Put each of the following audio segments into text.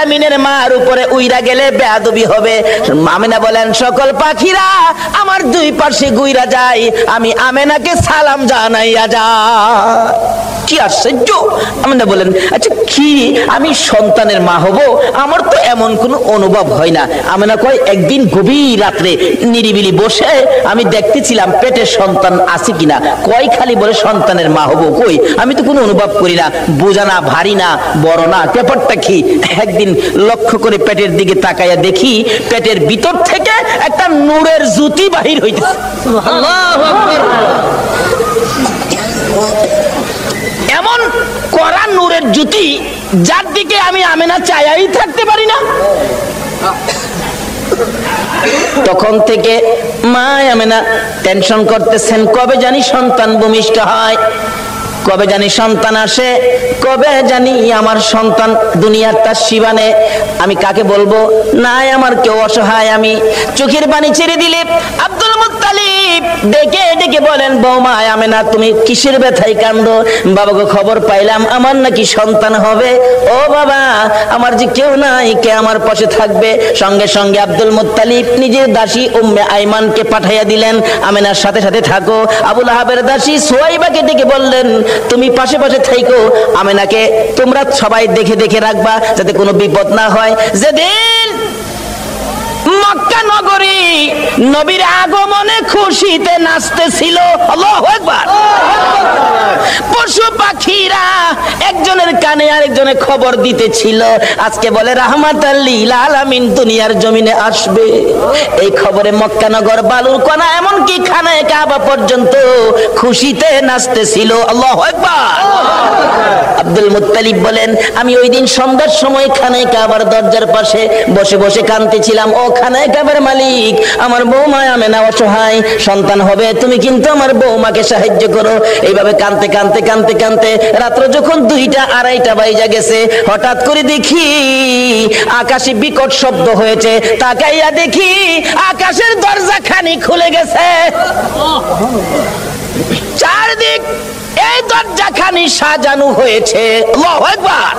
আলামিনের মার উপরে উইরা গেলে বেয়াদবি হবে। আমিনা বলেন সকল পাখিরা আমার দুই পাশে গুইরা যায়, আমি আমেনাকে সালাম জানাইয়া যায়। কি আশ্চর্য! আমিনা বলেন আচ্ছা কি আমি সন্তানের মা হব? আমার তো এমন কোনো অনুভব হয় না। আমিনা কয় একদিন গভীর রাত্রে নিরিবিলি বসে আমি দেখতেছিলাম পেটে সন্তান আছে কিনা। কয় খালি বলে সন্তানের মা হব, কই আমি তো কোনো অনুভব করি না, বোঝা না, ভারী না, বড় না, ব্যাপারটা কি? একদিন লক্ষ্য করে পেটের দিকে তাকাইয়া দেখি পেটের ভিতর থেকে একটা নূরের জ্যোতি বাহির হইতেছে। আল্লাহু আকবার! এমন কড়া নূরের জ্যোতি যার দিকে আমি আমেনা চাইয়াই থাকতে পারি না। তখন থেকে মা আমেনা টেনশন করতেছেন, কবে জানি সন্তান ভূমিষ্ঠ হয়, কবে জানি সন্তান আসে, কবে জানি আমার সন্তান দুনিয়ার তার শিবানে। আমি কাকে বলবো? নাই আমার কেউ অসহায়। আমি চোখের পানি ছেড়ে দিলে আব্দুল মুত্তালিব ডেকে ডেকে বলেন, বৌমা আমেনা তুমি কিসের ব্যথায় কান্দো? বাবাকে খবর পাইলাম আমার নাকি সন্তান হবে। ও বাবা, আমার যে কেউ নাই, কে আমার পাশে থাকবে? সঙ্গে সঙ্গে আব্দুল মুত্তালিব নিজের দাসী উম্মে আইমানকে পাঠাইয়া দিলেন, আমেনার সাথে সাথে থাকো। আবু লাহাবের দাসী সুয়াইবাকে ডেকে বললেন, তুমি পাশে পাশে থাইকো, আমেনাকে তোমরা সবাই দেখে দেখে রাখবা যাতে কোনো বিপদ না হয়। যেদিন মক্কা নগরী নবীর আগমনে খুশিতে নাচতেছিল, আল্লাহু আকবার, পশু পাখিরা একজনের কানে আরেকজনের খবর দিতেছিল, আজকে বলে রাহমাতাল লিল আলামিন দুনিয়ার জমিনে আসবে। এই খবরে মক্কা নগর, বালুর কণা, এমনকি খানায়ে কাবা পর্যন্ত খুশিতে নাচতেছিল, আল্লাহু আকবার। আব্দুল মুত্তালিব বলেন, আমি ওই দিন সন্ধ্যার সময় খানায়ে কাবার দরজার পাশে বসে বসে কাঁদতেছিলাম, ও খানায়ে কাবার মালিক, আমার বৌমা আমেনা অসহায়, সন্তান হবে, তুমি কিন্তু আমার বৌমাকে সাহায্য করো। এইভাবে কাঁদতে কাঁদতে কাঁদতে কাঁদতে রাত্র যখন 2টা 2:30 বাজে গেছে, হঠাৎ করে দেখি আকাশে বিকট শব্দ হয়েছে। তাকাইয়া দেখি আকাশের দরজা খানি খুলে গেছে, চারদিক এই দরজাখানি সাজানো হয়েছে, আল্লাহু আকবার,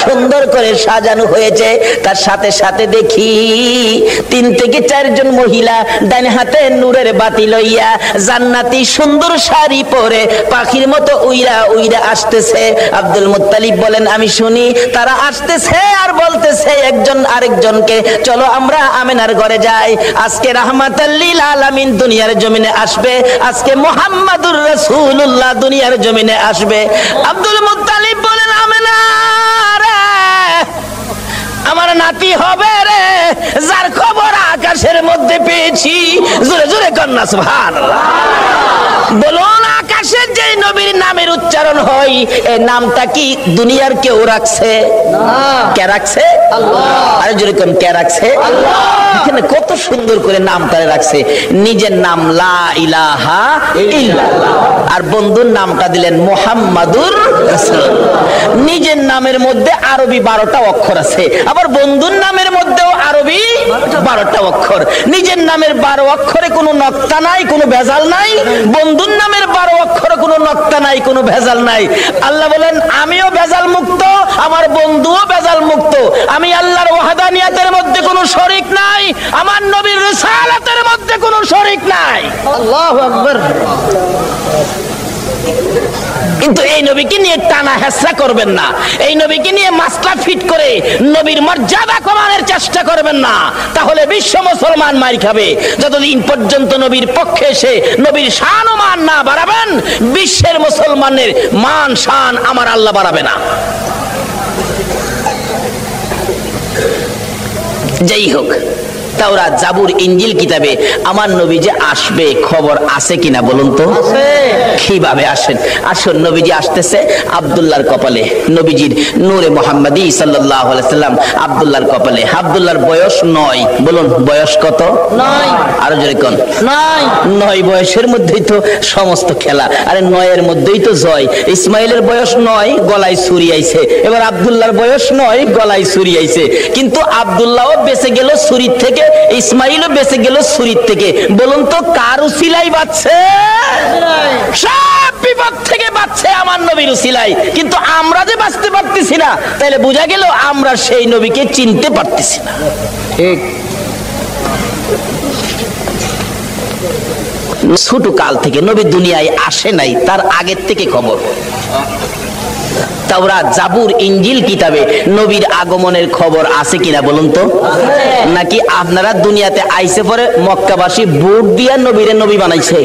সুন্দর করে সাজানো হয়েছে। তার সাথে সাথে দেখি 3 থেকে 4 জন মহিলা ডান হাতে নূরের বাতি লইয়া জান্নাতি সুন্দর শাড়ি পরে পাখির মতো উইরা উইরা আসতেছে। আব্দুল মুত্তালিব বলেন, আমি শুনি তারা আসতেছে আর বলতেছে একজন আরেকজনকে, চলো আমরা আমেনার ঘরে যাই, আজকে রাহমাতাল লিল আলামিন দুনিয়ার জমিনে আসবে, আজকে মুহাম্মাদুর রাসূলুল্লাহ দুনিয়ার জমিনে আসবে। আব্দুল মুত্তালিব বলেন, আমেনা রে, আমার নাতি হবে রে, যার খবর আকাশের মধ্যে পেয়েছি। জোরে জোরে কন্যা সুবহানাল্লাহ। বলুন, আকাশের যে নবীর নামের উচ্চারণ হয়, এই নামটা কি দুনিয়ার কেউ রাখছে? কে রাখছে? আল্লাহ। আরে জোরে কোন কে রাখছে? আল্লাহ। এখানে কত সুন্দর করে নামটা রাখছে, নিজের নাম লা ইলাহা ইল্লাল্লাহ, আর বন্ধুর নামটা দিলেন মুহাম্মাদুর রাসূলুল্লাহ। নিজের নামের মধ্যে আরবি 12টা অক্ষর আছে, আবার বন্ধুর নামের মধ্যেও আরবি 12টা অক্ষর। নিজের নামের 12 অক্ষরে কোনো নক্তা নাই, কোনো ভেজাল নাই, বন্ধুর নামের 12 অক্ষরে কোনো নক্তা নাই, কোনো ভেজাল নাই। আল্লাহ বলেন, আমিও ভেজাল মুক্ত, আমার বন্ধুও ভেজাল মুক্ত। আমি আল্লাহর ওয়াহদানিয়াতের মধ্যে কোনো শরীক নাই, আমার নবীর রিসালাতের মধ্যে কোনো শরীক নাই, আল্লাহু আকবার। কিন্তু এই নবীকে নিয়ে টানা হেসরা করবেন না, এই নবীকে নিয়ে মাসলা ফিট করে নবীর মর্যাদা কমানোর চেষ্টা করবেন না, তাহলে বিশ্ব মুসলমান মার খাবে। যতদিন পর্যন্ত নবীর পক্ষে এসে নবীর শান ও মান না বাড়াবেন, বিশ্বের মুসলমানের মান শান আমার আল্লাহ বাড়াবে না। যাই হোক, তাওরাত, জাবুর, ইনজিল কিতাবে আমার নবী যে আসবে খবর আছে কিনা বলুন তো? আছে। কিভাবে আসেন? আসুন, নবীজি আসতেছে আব্দুল্লাহর কপালে, নবীজির নূরে মুহাম্মাদি সাল্লাল্লাহু আলাইহি সাল্লাম আব্দুল্লাহর কপালে। আব্দুল্লাহর বয়স 9, বলুন বয়স কত? 9। আরো জোরে কোন? 9। 9 বয়সের মধ্যেই তো সমস্ত খেলা, আরে 9 এর মধ্যেই তো জয়। ইসমাইলের বয়স 9, গলায় ছুরি আইছে, এবার আব্দুল্লাহর বয়স 9, গলায় ছুরি আইছে, কিন্তু আব্দুল্লাহও বেঁচে গেল ছুরির থেকে, ইসমাইলও বেঁচে গেল ছুরির থেকে। বলুন তো কার উসিলাই বাঁচছে? সব বিপদ থেকে বাঁচছে আমার নবীর উসিলাই। কিন্তু আমরা যে বাঁচতে পারতেছি না, তাহলে বোঝা গেল আমরা সেই নবীকে চিনতে পারতেছি না। ঠিক। ছোট কাল থেকে নবী দুনিয়ায় আসে নাই, তার আগের থেকে খবর। তাওরাত, জাবুর, ইনজিল কিতাবে নবীর আগমনের খবর আছে কিনা বলুন তো? নাকি আপনারা দুনিয়াতে আইসে পরে মক্কাবাসী ভোট দিয়া নবীরে নবী বানাইছে?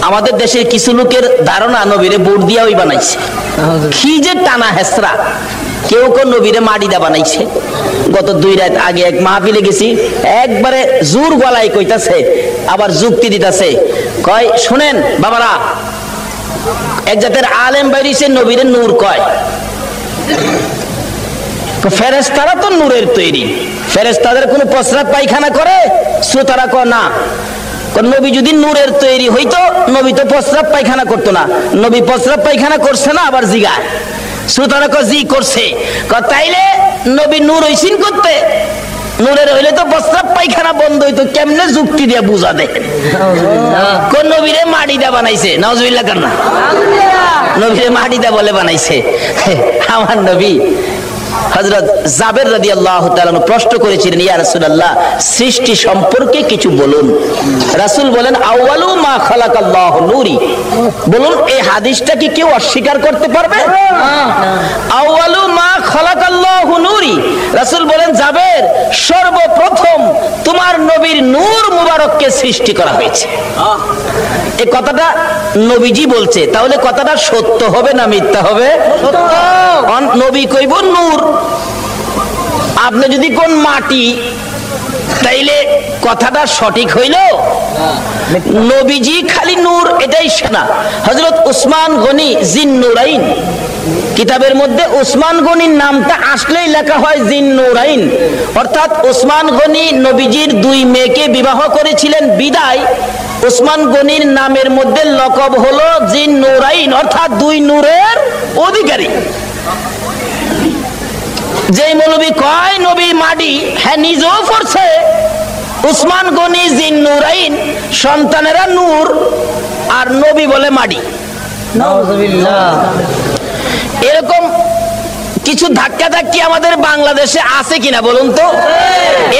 আমাদের দেশের কিছু লোকের ধারণা নবীরে ভোট দিয়া ওই বানাইছে। কি যে টানা হেসরা! কেউ কেউ নবীরে মাটিদা বানাইছে। গত 2 রাত আগে এক মাহফিলে গেছি, একবারে জোর গলায় কইতাছে, আবার যুক্তি দিতাছে। কয় শুনেন বাবারা, এক জাতের আলেম বাইরিছে নবীরে নূর কয়। ফেরেশতারা তো নূরের তৈরি, ফেরেশতাদের কোনো প্রস্রাব পায়খানা করে? শ্রোতারা কয় না। নবী যদি নূরের তৈরি হইতো, নবী তো প্রস্রাব পায়খানা করতো না। নবী প্রস্রাব পায়খানা করছে না? আবার জিগায়। শ্রোতারা কয় জি করছে। তাইলে নবী নূর হইছেন করতে? নূরের হইলে তো প্রস্রাব পায়খানা বন্ধ হইতো। কেমনে যুক্তি দিয়ে বুঝা দেয়? কোন নবীরে মাটিদা বানাইছে? নাউজুবিল্লাহ কান্না। নবীরে মাটিদা বলে বানাইছে। আমার নবী হযরত জাবের রাদিয়াল্লাহু তাআলা প্রশ্ন করেছিলেন, ইয়া রাসূলুল্লাহ, সৃষ্টি সম্পর্কে কিছু বলুন। রাসূল বলেন, আউয়ালু মা খালাকাল্লাহু নূরি। বলুন এই হাদিসটা কি কেউ অস্বীকার করতে পারবে? আউয়ালু মা খালাকাল্লাহু নূরি। রাসূল বলেন, জাবের, সর্বপ্রথম তোমার নবীর নূর মুবারককে সৃষ্টি করা হয়েছে। এই কথাটা নবীজি বলছে, তাহলে কথাটা সত্য হবে না মিথ্যা হবে? সত্য। নবী কইব নূর, আপনি যদি কোন মাটি, তাইলে কথাটা সঠিক হইল? নবীজি খালি নূর এটাই শোনা। হযরত উসমান গনি জিন্নুরাইন কিতাবের মধ্যে উসমান গনির নামটা আসলেই লেখা হয় জিন্নুরাইন, অর্থাৎ উসমান গনি নবীজির 2 মেয়েকে বিবাহ করেছিলেন বিদায় উসমান গনির নামের মধ্যে লকব হলো জিন্নুরাইন, অর্থাৎ 2 নূরের অধিকারী। যেই মৌলবী কয় নবী মাটি, হ্যাঁ নিজেও পড়ছে উসমান গনি জিন্নুরাইন, সন্তানেরা নূর, আর নবী বলে মাটি। নাউজুবিল্লাহ। এরকম কিছু ধাক্কা ধাক্কি আমাদের বাংলাদেশে আছে কিনা বলুন তো?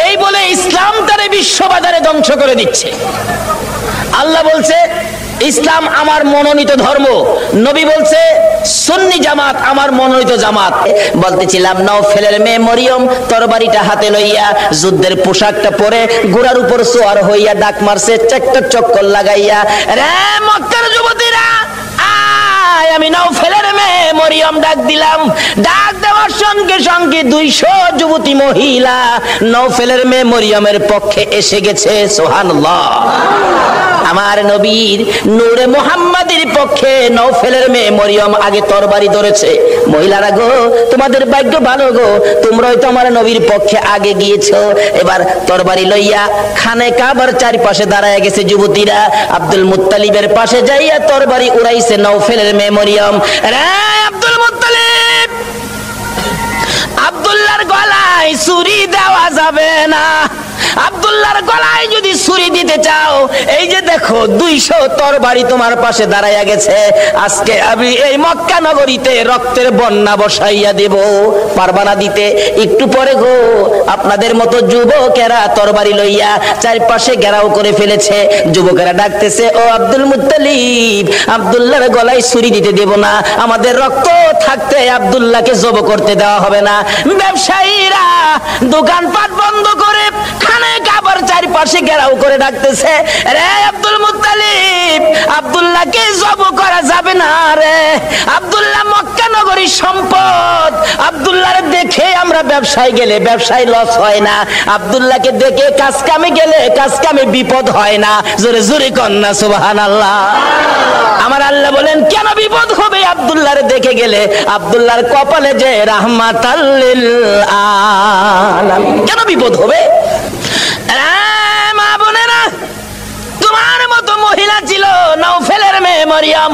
এই বলে ইসলাম তারে বিশ্ববাজারে ধ্বংস করে দিচ্ছে। আল্লাহ বলছে ইসলাম আমার মনোনীত ধর্ম, নবী বলছে সুন্নি জামাত আমার মনোনীত জামাত। বলতেছিলাম নওফেলের মেয়ে মরিয়ম তরবারিটা হাতে লইয়া যুদ্ধের পোশাকটা পরে ঘোড়ার উপর সোয়ার হইয়া ডাক মারছে, চারটা চক্কর লাগাইয়া, রে মক্কার যুবতীরা আয়, আমি নওফেলের মেয়ে মরিয়ম ডাক দিলাম। ডাক দেওয়ার সঙ্গে সঙ্গে 200 যুবতী মহিলা নওফেলের মেয়ে মরিয়মের পক্ষে এসে গেছে। সুবহানাল্লাহ। আমার নবীর নূরে মুহাম্মাদের পক্ষে নওফেলের মেয়ে মরিয়ম আগে তরবারি ধরেছে। মহিলারা গো, তোমাদের ভাগ্য ভালো গো, তোমরাই তো আমার নবীর পক্ষে আগে গিয়েছো। এবার তরবারি লইয়া খানে কাবার চারপাশে দাঁড়ায় গেছে যুবতীরা। আব্দুল মুত্তালিবের পাশে যাইয়া তরবারি উড়াইছে নওফেলের মেয়ে মরিয়ম। রে আব্দুল মুত্তালিব, আব্দুল্লাহর গলায় ছুরি দেওয়া যাবে না। আব্দুল্লাহর গলায় যদি ছুরি দিতে চাও, এই যে দেখো 200 তরবারি তোমার পাশে দাঁড়াইয়া গেছে, আজকে আমি এই মক্কা নগরীতে রক্তের বন্যা বসাইয়া দেব। পারবা না দিতে? একটু পরে গো, আপনাদের মতো যুবকেরা তরবারি লইয়া চারপাশে ঘেরাও করে ফেলেছে। যুবকেরা ডাকতেছে, ও আব্দুল মুত্তালিব, আব্দুল্লাহর গলায় ছুরি দিতে দেব না, আমাদের রক্ত থাকতে আব্দুল্লাহকে জব করতে দেওয়া হবে না। ব্যবসায়ীরা দোকানপাট বন্ধ করে খানে কাবার চারপাশে ঘেরাও করে ডাকতেছে, রে আব্দুল মুত্তালিব, আব্দুল্লাহকে জব করা যাবে না রে, আব্দুল্লাহ মক্কা নগরীর সম্পদ, আব্দুল্লাহর দেখে আমরা ব্যবসায় গেলে ব্যবসায় লস হয় না, আব্দুল্লাহকে দেখে কাজ কামে গেলে কাজ কামে বিপদ হয় না। জোরে জোরে কন্যা সুবহানাল্লাহ। আমার আল্লাহ বলেন কেন বিপদ হবে আব্দুল্লাহর দেখে গেলে? আব্দুল্লাহর কপালে যে রাহমাতাল লিল আলামিন, কেন বিপদ হবে? মা বোনেরা, তোমার মতো মহিলা ছিল নওফেলের মেয়ে মরিয়ম।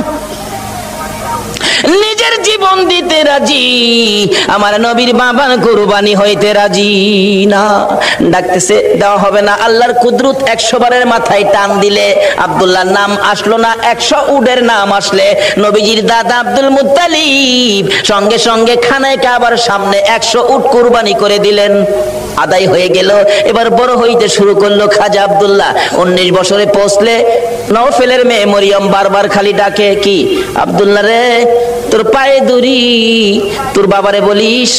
নিজের জীবন দিতে রাজি, আমার নবীর বাবার কুরবানি হইতে রাজি না। ডাকতেছে, দেওয়া হবে না। আল্লাহর কুদরত 100 বারের মাথায় টান দিলে আব্দুল্লাহর নাম আসলো না, 100 উটের নাম আসলে নবীজির দাদা আব্দুল মুত্তালিব সঙ্গে সঙ্গে খানায় কাবার সামনে 100 উট কুরবানি করে দিলেন। আদায় হয়ে গেল। এবার বড় হইতে শুরু করলো খাজা আব্দুল্লাহ। 19 বছরে পৌঁছলে নওফেলের মেয়ে মরিয়ম বারবার খালি ডাকে, কি আব্দুল্লাহ রে, তোর পায়ে দড়ি, তোর বাবারে বলিস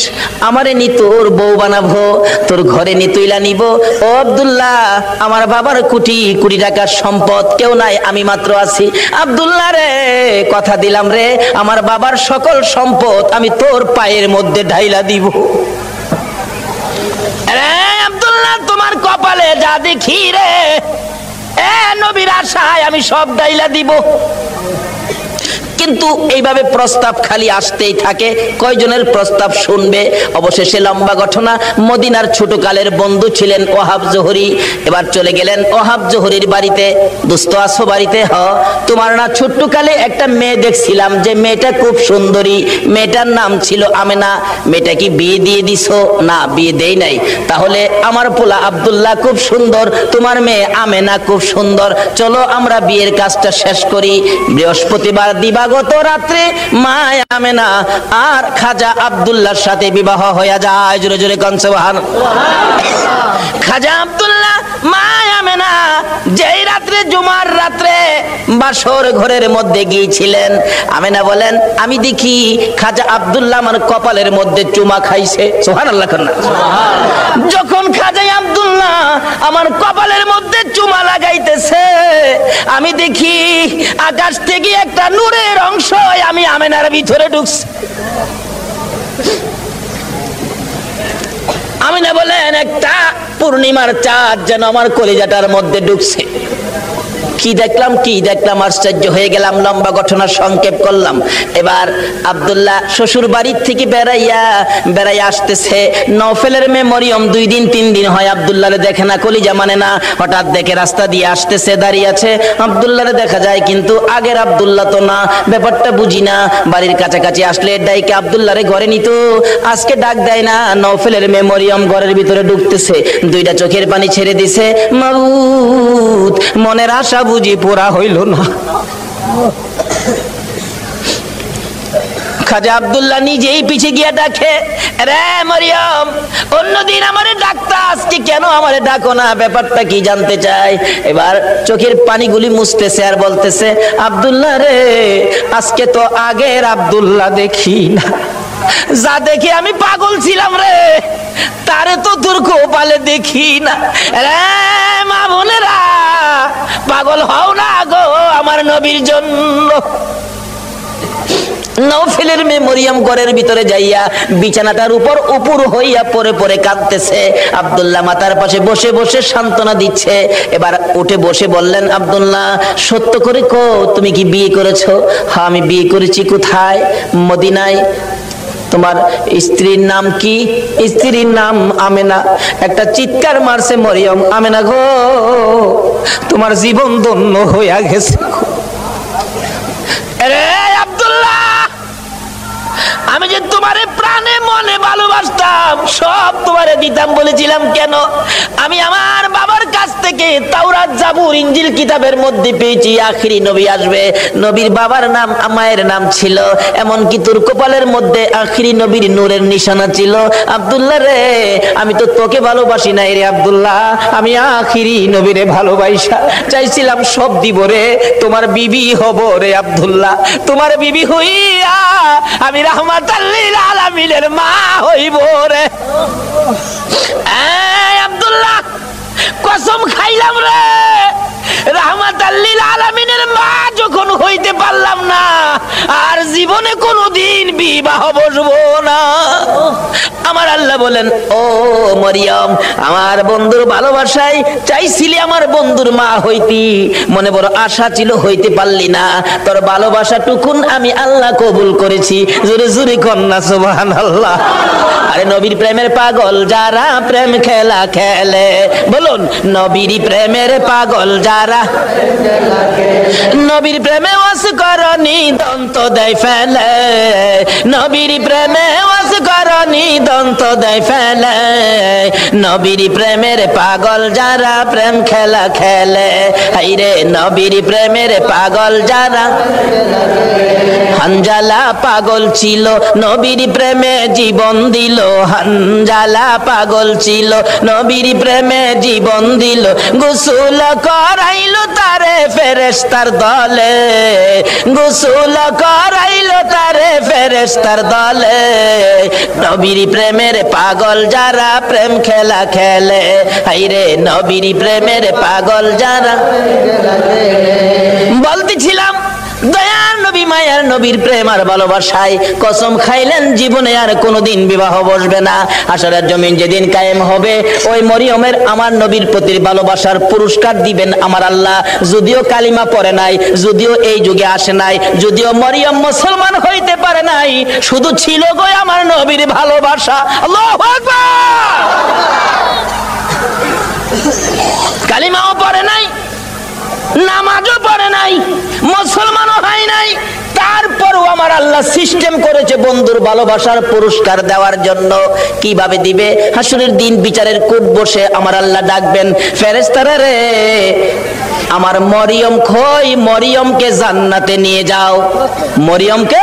আমারে নি তোর বউ বানাবো, তোর ঘরে নি তুইলা নিব। ও আব্দুল্লাহ, আমার বাবার কোটি কোটি টাকার সম্পদ, কেউ নাই, আমি মাত্র আছি। আব্দুল্লাহ রে, কথা দিলাম রে, আমার বাবার সকল সম্পদ আমি তোর পায়ের মধ্যে ঢাইলা দিব। আব্দুল্লাহ, তোমার কপালে যা দেখি রে, নবীর আশায় আমি সব ডাইলা দিব। কিন্তু এইভাবে প্রস্তাব খালি আসতেই থাকে। কয়জনের প্রস্তাব শুনবে? অবশেষে লম্বা ঘটনা। মদিনার ছোটকালের বন্ধু ছিলেন ওহাব জোহরি। এবার চলে গেলেন ওহাব জোহরির বাড়িতে। দোস্ত আছো বাড়িতে? হ, তোমার না ছোট্টকালে একটা মেয়ে দেখছিলাম, যে মেয়েটা খুব সুন্দরী, মেয়েটার নাম ছিল আমেনা। মেয়েটা কি বিয়ে দিয়ে দিছো? না, বিয়ে দেই নাই। তাহলে আমার পোলা আব্দুল্লাহ খুব সুন্দর, তোমার মেয়ে আমেনা খুব সুন্দর, চলো আমরা বিয়ের কাজটা শেষ করি। বৃহস্পতিবার দিবাগত রাত্রে মা আমেনা আর খাজা আব্দুল্লাহর সাথে বিবাহ হয়ে যায়। জোরে জোরে কোন সুবহানাল্লাহ। খাজা আব্দুল্লাহ মা আমেনা যেই রাত্রে, জুমার রাত্রে বাসর ঘরের মধ্যে গিয়েছিলেন, আমেনা বলেন, আমি দেখি খাজা আব্দুল্লাহ আমার কপালের মধ্যে চুমা খাইছে। সুবহানাল্লাহ। যখন খাজা আব্দুল্লাহ আমার কপালের মধ্যে চুমা লাগাইতেছে, আমি দেখি আকাশ থেকে একটা নূরের অংশ আমি আমেনার ভিতরে ঢুকছে। আমেনা বলেন, একটা পূর্ণিমার চাঁদ যেন আমার কলিজাটার মধ্যে ঢুকছে। কি দেখলাম আশ্চর্য হয়ে গেলাম। লম্বা ঘটনা সংক্ষেপ করলাম। এবার আব্দুল্লাহ শ্বশুর বাড়ির থেকে বেড়াইয়া আসতেছে। নওফেলের মেয়ে মরিয়ম 2 দিন 3 দিন হয় আব্দুল্লাহরে দেখে না, কলিজা মানে না। হঠাৎ দেখে রাস্তা দিয়ে আসতেছে, দাঁড়িয়ে আছে, আব্দুল্লাহরে দেখা যায়, কিন্তু আগের আব্দুল্লাহ তো না। ব্যাপারটা বুঝি না। বাড়ির কাছাকাছি আসলে ডাইকে আব্দুল্লাহরে ঘরে নিত, আজকে ডাক দেয় না। নওফেলের মেয়ে মরিয়ম ঘরের ভিতরে ঢুকতেছে, 2টা চোখের পানি ছেড়ে দিছে। মাবুদ, মনের আশা বুঝি পুরা হইল না। খাজা আব্দুল্লাহ নিজেই পিছে গিয়া ডাকে, রে মরিয়ম, অন্যদিন আমারে ডাকতা, আজকে কেন আমারে ডাকো না? ব্যাপারটা কি জানতে চাই। এবার চোখের পানিগুলি মুছতেছে আর বলতেছে, আব্দুল্লাহ রে, আজকে তো আগের আব্দুল্লাহ দেখি না। যা দেখে আমি পাগল ছিলাম রে, তারে তো তোর কপালে দেখি না। রে মা বোনেরা, পাগল হও না গো আমার নবীর জন্য। নওফেলের মেয়ে মরিয়ম ঘরের ভিতরে যাইয়া বিছানাটার উপর উপর হইয়া পরে পরে কাঁদতেছে। আব্দুল্লাহ মাতার পাশে বসে বসে সান্ত্বনা দিচ্ছে। এবার উঠে বসে বললেন, আব্দুল্লাহ, সত্য করে কো, তুমি কি বিয়ে করেছো? হ্যাঁ, আমি বিয়ে করেছি। কোথায়? মদিনায়। তোমার স্ত্রীর নাম কি? স্ত্রীর নাম আমেনা। একটা চিৎকার মারছে মরিয়ম, আমেনা গো, তোমার জীবন ধন্য হইয়া গেছে। আরে আব্দুল্লাহ, আমি যে তোমারে প্রাণে মনে ভালোবাসতাম, সব তোমারে দিতাম বলেছিলাম কেন? আমি আমার বাবার কাছ থেকে তাওরাত, জাবুর, ইনজিল কিতাবের মধ্যে পেয়েছি আখিরি নবী আসবে। নবীর বাবার নাম, মায়ের নাম ছিল, এমনকি তোর কপালের মধ্যে আখিরি নবীর নূরের নিশানা ছিল। আব্দুল্লাহ রে, আমি তো তোকে ভালোবাসি নাই রে আব্দুল্লাহ, আমি আখিরি নবীরে ভালোবাসা চাইছিলাম, সব দিব রে, তোমার বিবি হব রে আব্দুল্লাহ। তোমার বিবি হইয়া আমি রাহমাতাল লিল আলামিনের মা হইব রে। আব্দুল্লাহ, কসম খাইলাম রে, রাহমাতাল লিল আলামিনের মা যখন হইতে পারলাম না, আর জীবনে কোনোদিন বিবাহ বসবো না। আমার আল্লাহ বলেন, ও মরিয়ম, আমার বন্ধুর ভালোবাসায় চাইছিলি আমার বন্ধুর মা হইতি, মনে বড় আশা ছিল, হইতে পারলি না, তোর ভালোবাসা টুকুন আমি আল্লাহ কবুল করেছি। জোরে জোরে কন্যা সুবহানাল্লাহ। আরে নবীর প্রেমের পাগল যারা প্রেম খেলা খেলে, বলুন নবীর প্রেমের পাগল যারা, নবীর প্রেমে ওয়াস করনি দন্ত দেয় ফেলে, নবীর প্রেমে ওয়াস করনি দন্ত দেয় ফেলে, নবীর প্রেমের পাগল যারা প্রেম খেলা খেলে, হাইরে নবীর প্রেমের পাগল যারা। হানজালা পাগল ছিল নবীর প্রেমে জীবন দিল, হানজালা পাগল ছিল নবীর প্রেমে জীবন দিল, গোসল করাইলো তারে ফেরেশতার দলে, গোসল করাইলো তারে ফেরেশতার দলে, নবীর প্রেমের পাগল যারা প্রেম খেলা খেলে, হাইরে নবীর প্রেমের পাগল যারা। বলতেছিলাম দয়ার নবী মায়ার নবীর প্রেম আর ভালোবাসায় কসম খাইলেন জীবনে আর কোনোদিন বিবাহ বসবে না। হাশরের জমিন যেদিন কায়েম হবে, ওই মরিয়মের আমার নবীর প্রতি ভালোবাসার পুরস্কার দিবেন আমার আল্লাহ। যদিও কালিমা পড়ে নাই, যদিও এই যুগে আসে নাই, যদিও মরিয়ম মুসলমান হইতে পারে নাই, শুধু ছিল গো আমার নবীর ভালোবাসা। আল্লাহু আকবার। কালিমাও পড়ে নাই, নামাজও পড়ে নাই, মুসলমানও হয় নাই, তারপরও আমার আল্লাহ সিস্টেম করেছে বন্ধুর ভালোবাসার পুরস্কার দেওয়ার জন্য। কিভাবে দিবে? হাসরের দিন বিচারের কোর্ট বসে আমার আল্লাহ ডাকবেন, ফেরেশতারা রে আমার মরিয়ম কই, মরিয়মকে জান্নাতে নিয়ে যাও, মরিয়মকে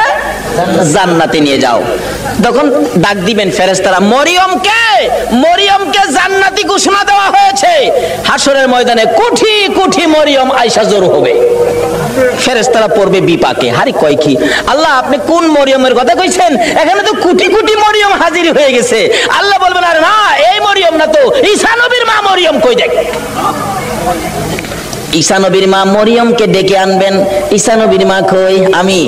জান্নাতে নিয়ে যাও। তখন ডাক দিবেন ফেরেশতারা, মরিয়মকে, মরিয়মকে জান্নাতি ঘোষণা দেওয়া হয়েছে। হাসরের ময়দানে কোটি কোটি মরিয়ম আয়েশা জড়ো হবে, ফেরেশতারা পড়বে বিপাকে, হারি কয় কি আল্লাহ আপনি কোন মরিয়মের কথা কইছেন? এখানে তো কোটি কোটি মরিয়ম হাজির হয়ে গেছে। আল্লাহ বলবেন আরে না, এই মরিয়ম না তো, ঈসা নবীর মা মরিয়ম কই দেখ। ঈসা নবীর মা মরিয়মকে ডেকে আনবেন, ঈসা নবীর মা কই, আমি,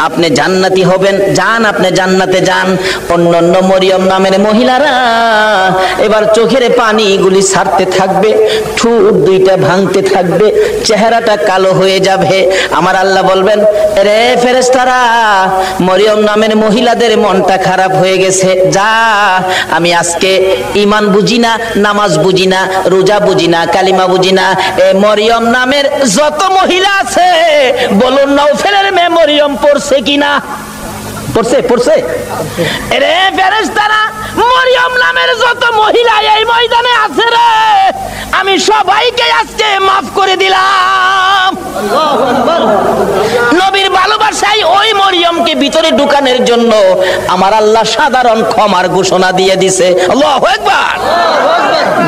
আপনি জান্নাতি হবেন, যান আপনি জান্নাতে যান। অন্যান্য মরিয়ম নামের মহিলারা এবার চোখের পানিগুলি ছাড়তে থাকবে, ঠোঁট দুইটা ভাঙতে থাকবে, চেহারাটা কালো হয়ে যাবে। আমার আল্লাহ বলবেন, রে ফেরেশতারা, মরিয়ম নামের মহিলাদের মনটা খারাপ হয়ে গেছে, যা আমি আজকে ঈমান বুঝি না, নামাজ বুঝি না, রোজা বুঝি না, কালিমা বুঝি না, এ মরিয়ম নামের যত মহিলা আছে বলুন নওফেলের মেয়ে মরিয়ম পড়ছে কিনা? পড়ছে, পড়ছে। রে ফেরেশতারা, মরিয়ম নামের যত মহিলা এই ময়দানে আছে রে, আমি সবাইকে আজকে মাফ করে দিলাম। আল্লাহু আকবার। নবীর ভালোবাসায় ওই মরিয়মকে ভিতরে ঢুকানোর জন্য আমার আল্লাহ সাধারণ ক্ষমার ঘোষণা দিয়ে দিছে। আল্লাহু আকবার।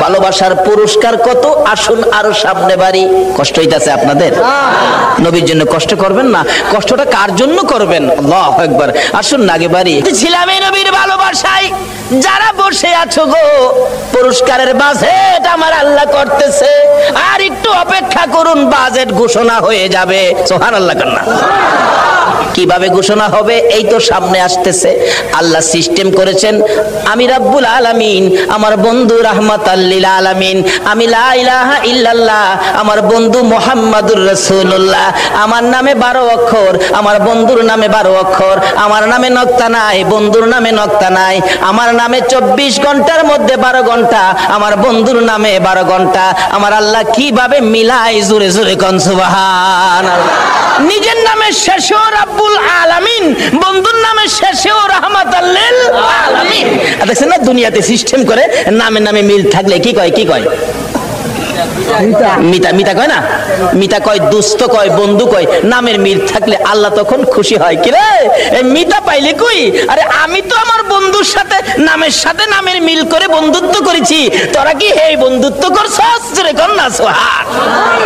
ভালোবাসার পুরস্কার কত, আসুন আরো সামনে বাড়ি। কষ্ট হইতাছে আপনাদের? নবীর জন্য কষ্ট করবেন না, কষ্টটা কার জন্য করবেন? আল্লাহু আকবার। আসুন না আগে বাড়ি। ছিলাম এই নবীর ভালোবাসায় যারা বসে আছো গো, পুরস্কারের বাজেট আমার আল্লাহ করতেছে, আর একটু অপেক্ষা করুন, বাজেট ঘোষণা হয়ে যাবে। সুবহানাল্লাহ কান্না। কিভাবে ঘোষণা হবে? এই তো সামনে আসতেছে। আল্লাহ সিস্টেম করেছেন, আমি রাব্বুল আলামিন, আমার বন্ধু রাহমাতাল লিল আলামিন, আমি লা ইলাহা ইল্লাল্লাহ, আমার বন্ধু মুহাম্মাদুর রাসূলুল্লাহ, আমার নামে 12 অক্ষর, আমার বন্ধুর নামে 12 অক্ষর, আমার নামে নক্তা নাই, বন্ধুর নামে নক্তা নাই, আমার নামে 24 ঘন্টার মধ্যে 12 ঘন্টা, আমার বন্ধুর নামে 12 ঘন্টা। আমার আল্লাহ কিভাবে মিলাই, জোরে জোরে কোন সুবহানাল্লাহ। নিজের নামে শেষেও রাব্বুল আলামিন, বন্ধুর নামে শেষেও রাহমাতাল লিল আলামিন। দেখছেন না দুনিয়াতে সিস্টেম করে, নামে নামে মিল থাকলে কি কয়, কি কয়? মিতা, মিতা কয় না, মিতা কয় দুস্থ কয়, বন্ধু কয়, নামের মিল থাকলে আল্লাহ তখন খুশি হয়। কি রে এই মিতা পাইলে কই? আরে আমি তো আমার বন্ধুর সাথে নামের মিল করে বন্ধুত্ব করেছি, তোরা কি এই বন্ধুত্ব করছস? রে কন্যা সুবহানাল্লাহ।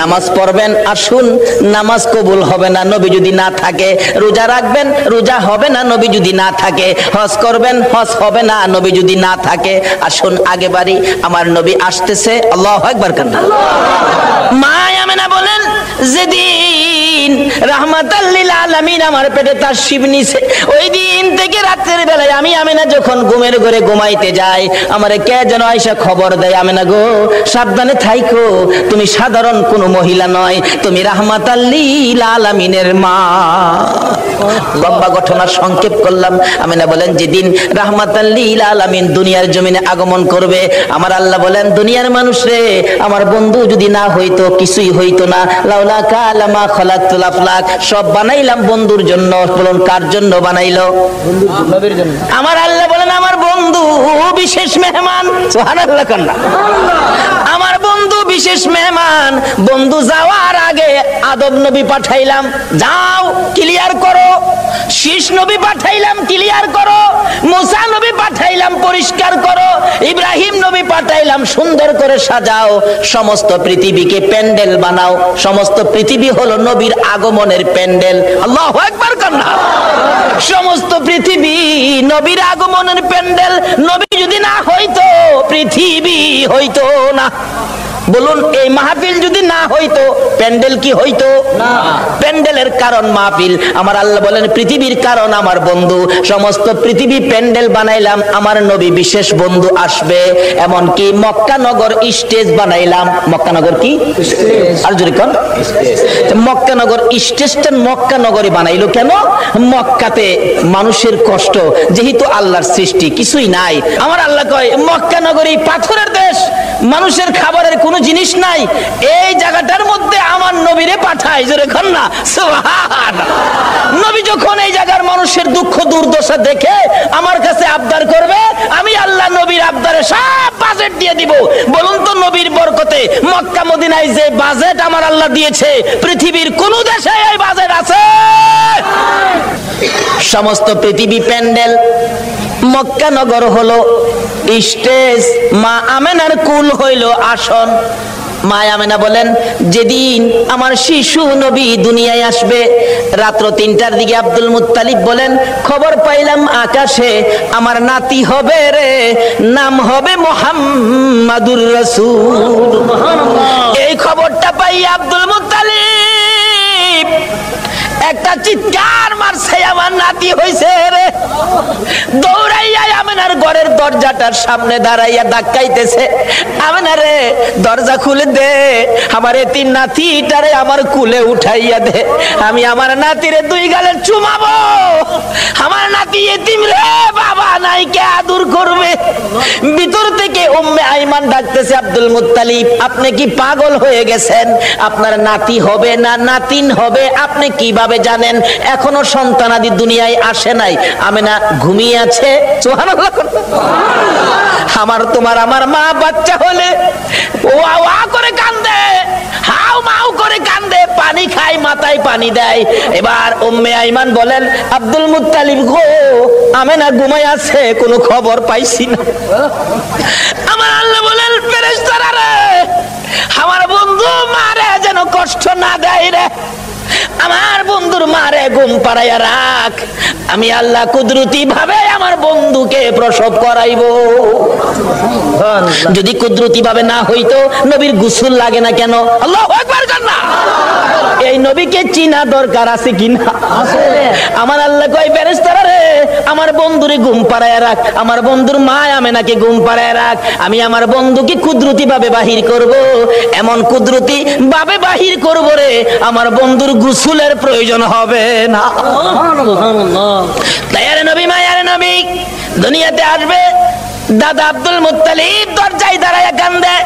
নামাজ পড়বেন, আসুন, নামাজ কবুল হবে না নবী যদি না থাকে। রোজা রাখবেন, রোজা হবে না নবী যদি না থাকে। হজ করবেন, হজ হবে না নবী যদি না থাকে। আসুন আগে বাড়ি, আমার নবী আসতেছে। আল্লাহু আকবার। মা আমেনা বলেন, যেদিন রাহমাতাল লিল আলামিন আমার পেটে তার শিব নিছে। ওই দিন থেকে রাতের বেলায় আমি আমেনা যখন ঘুমের ঘরে ঘুমাইতে যাই, আমারে কে যেন আইসা খবর দেয়, আমেনা গো সাবধানে থাইকো, তুমি সাধারণ কোনো মহিলা নয়, তুমি রাহমাতাল লিল আলামিনের মা। লম্বা ঘটনার সংক্ষেপ করলাম। আমেনা বলেন যেদিন রাহমাতাল লিল আলামিন দুনিয়ার জমিনে আগমন করবে, আমার আল্লাহ বলেন দুনিয়ার মানুষ রে, আমার বন্ধু যদি না হইতো কিছুই হইতো না। লাউলা কালামা খালাকতুল আফলাক, সব বানাইলাম বন্ধুর জন্য। বলুন কার জন্য বানাইলো? নবীর জন্য। আমার আল্লাহ বলেন আমার বন্ধু বিশেষ মেহমান। সুবহানাল্লাহ কান্না। আমার বন্ধু বিশেষ মেহমান। বন্ধু যাওয়ার আগে আদম নবী পাঠাইলাম, যাও ক্লিয়ার করো। শীষ নবী পাঠাইলাম, ক্লিয়ার করো। মুসা নবী পাঠাইলাম, পরিষ্কার করো। ইব্রাহিম নবী পাঠাইলাম, সুন্দর করে সাজাও। সমস্ত পৃথিবীকে প্যান্ডেল বানাও। সমস্ত পৃথিবী হলো নবীর আগমনের প্যান্ডেল। আল্লাহু আকবার কান্না। সমস্ত পৃথিবী নবীর আগমনের প্যান্ডেল। নবী যদি না হইতো পৃথিবী হইতো না। বলুন এই মাহফিল যদি না হইতো প্যান্ডেল কি হইতো না? প্যান্ডেলের কারণ মাহফিল। আমার আল্লাহ বলেন পৃথিবীর কারণ আমার বন্ধু। সমস্ত পৃথিবী প্যান্ডেল বানাইলাম, আমার নবী বিশেষ বন্ধু আসবে। এমনকি মক্কা নগর স্টেজ বানাইলাম। মক্কা নগর কি? আর জোরে কোন? মক্কা নগর স্টেজটা মক্কা নগরে বানাইলো কেন? মক্কাতে মানুষের কষ্ট, যেহেতু আল্লাহর সৃষ্টি কিছুই নাই। আমার আল্লাহ কয় মক্কা নগরী পাথরের দেশ, মানুষের খাবারের কোনো জিনিস নাই, এই জায়গাটার মধ্যে আমার নবীরে পাঠায়। জোরে কোন না সুবহানাল্লাহ। নবী যখন এই জায়গার মানুষের দুঃখ দুর্দশা দেখে আমার কাছে আবদার করবে, আমি আল্লাহ নবীর আবদারে সব বাজেট দিয়ে দিব। বলুন তো নবীর বরকতে মক্কা মদিনায় যে বাজেট আমার আল্লাহ দিয়েছে, পৃথিবীর কোন দেশে এই বাজেট আছে? সমস্ত পৃথিবী প্যান্ডেল, মক্কা নগর হলো স্টেজ, মা আমেনার কুল হইল আসন। মা আমেনা বলেন যেদিন আমার শিশু নবী দুনিয়ায় আসবে, রাত্র 3টার দিকে আব্দুল মুত্তালিব বলেন খবর পাইলাম আকাশে আমার নাতি হবে রে, নাম হবে মুহাম্মাদুর রাসূল। এই খবরটা পাই আব্দুল মুত্তালিব একটা চিৎকার মারছে, আমার নাতি হইছে রে। দৌড়াইয়া আমেনার ঘরের দরজাটার সামনে দাঁড়াইয়া ধাক্কাইতেছে, আমেনা রে দরজা খুলে দে, আমার এতিম নাতিটারে আমার কুলে উঠাইয়া দে, আমি আমার নাতিরে 2 গালে চুমাবো। আমার নাতি এতিম রে, বাবা নাই, কে আদর করবে? ভিতর থেকে উম্মে আইমান ডাকতেছে আব্দুল মুত্তালিব আপনি কি পাগল হয়ে গেছেন? আপনার নাতি হবে না নাতিন হবে আপনি কিভাবে জানেন? এখনো সন্তানাদি দুনিয়ায় আসে নাই। আমেনা ঘুমিয়ে আছে। সুবহানাল্লাহ। আমার তোমার আমার মা বাচ্চা হলে ওয়া ওয়া করে কান্দে, হাউ মাউ করে কান্দে, পানি খায়, মাথায় পানি দেয়। এবার উম্মে আইমান বলেন আব্দুল মুত্তালিব গো, আমেনা ঘুমায় আছে, কোনো খবর পাইছি না। আমার আল্লাহ বলেন ফেরেশতারা রে, আমার বন্ধু মারে যেন কষ্ট না দেয় রে, আমার বন্ধুর মারে ঘুম পাড়াইয়া রাখ, আমি আল্লাহ কুদরতি ভাবে আমার বন্ধুকে প্রসব করাইবো। যদি কুদরতি ভাবে না হইতো নবীর গোসল লাগে না কেন? আল্লাহু আকবার কান্না। এই নবীকে চিনা দরকার আছে কিনা? আমার আল্লাহ কয় ফেরেশতারা রে, আমার বন্ধুরে ঘুম পাড়াইয়া রাখ, আমার বন্ধুর মা আমেনাকে ঘুম পাড়াইয়া রাখ, আমি আমার বন্ধুকে কুদরতি ভাবে বাহির করব। এমন কুদরতি ভাবে বাহির করব রে, আমার বন্ধুর গোসলের প্রয়োজন হবে না। তাই আরে নবী মায়ার নবী দুনিয়াতে আসবে। দাদা আব্দুল মুত্তালিব দরজায় দাঁড়াইয়া কান্দে,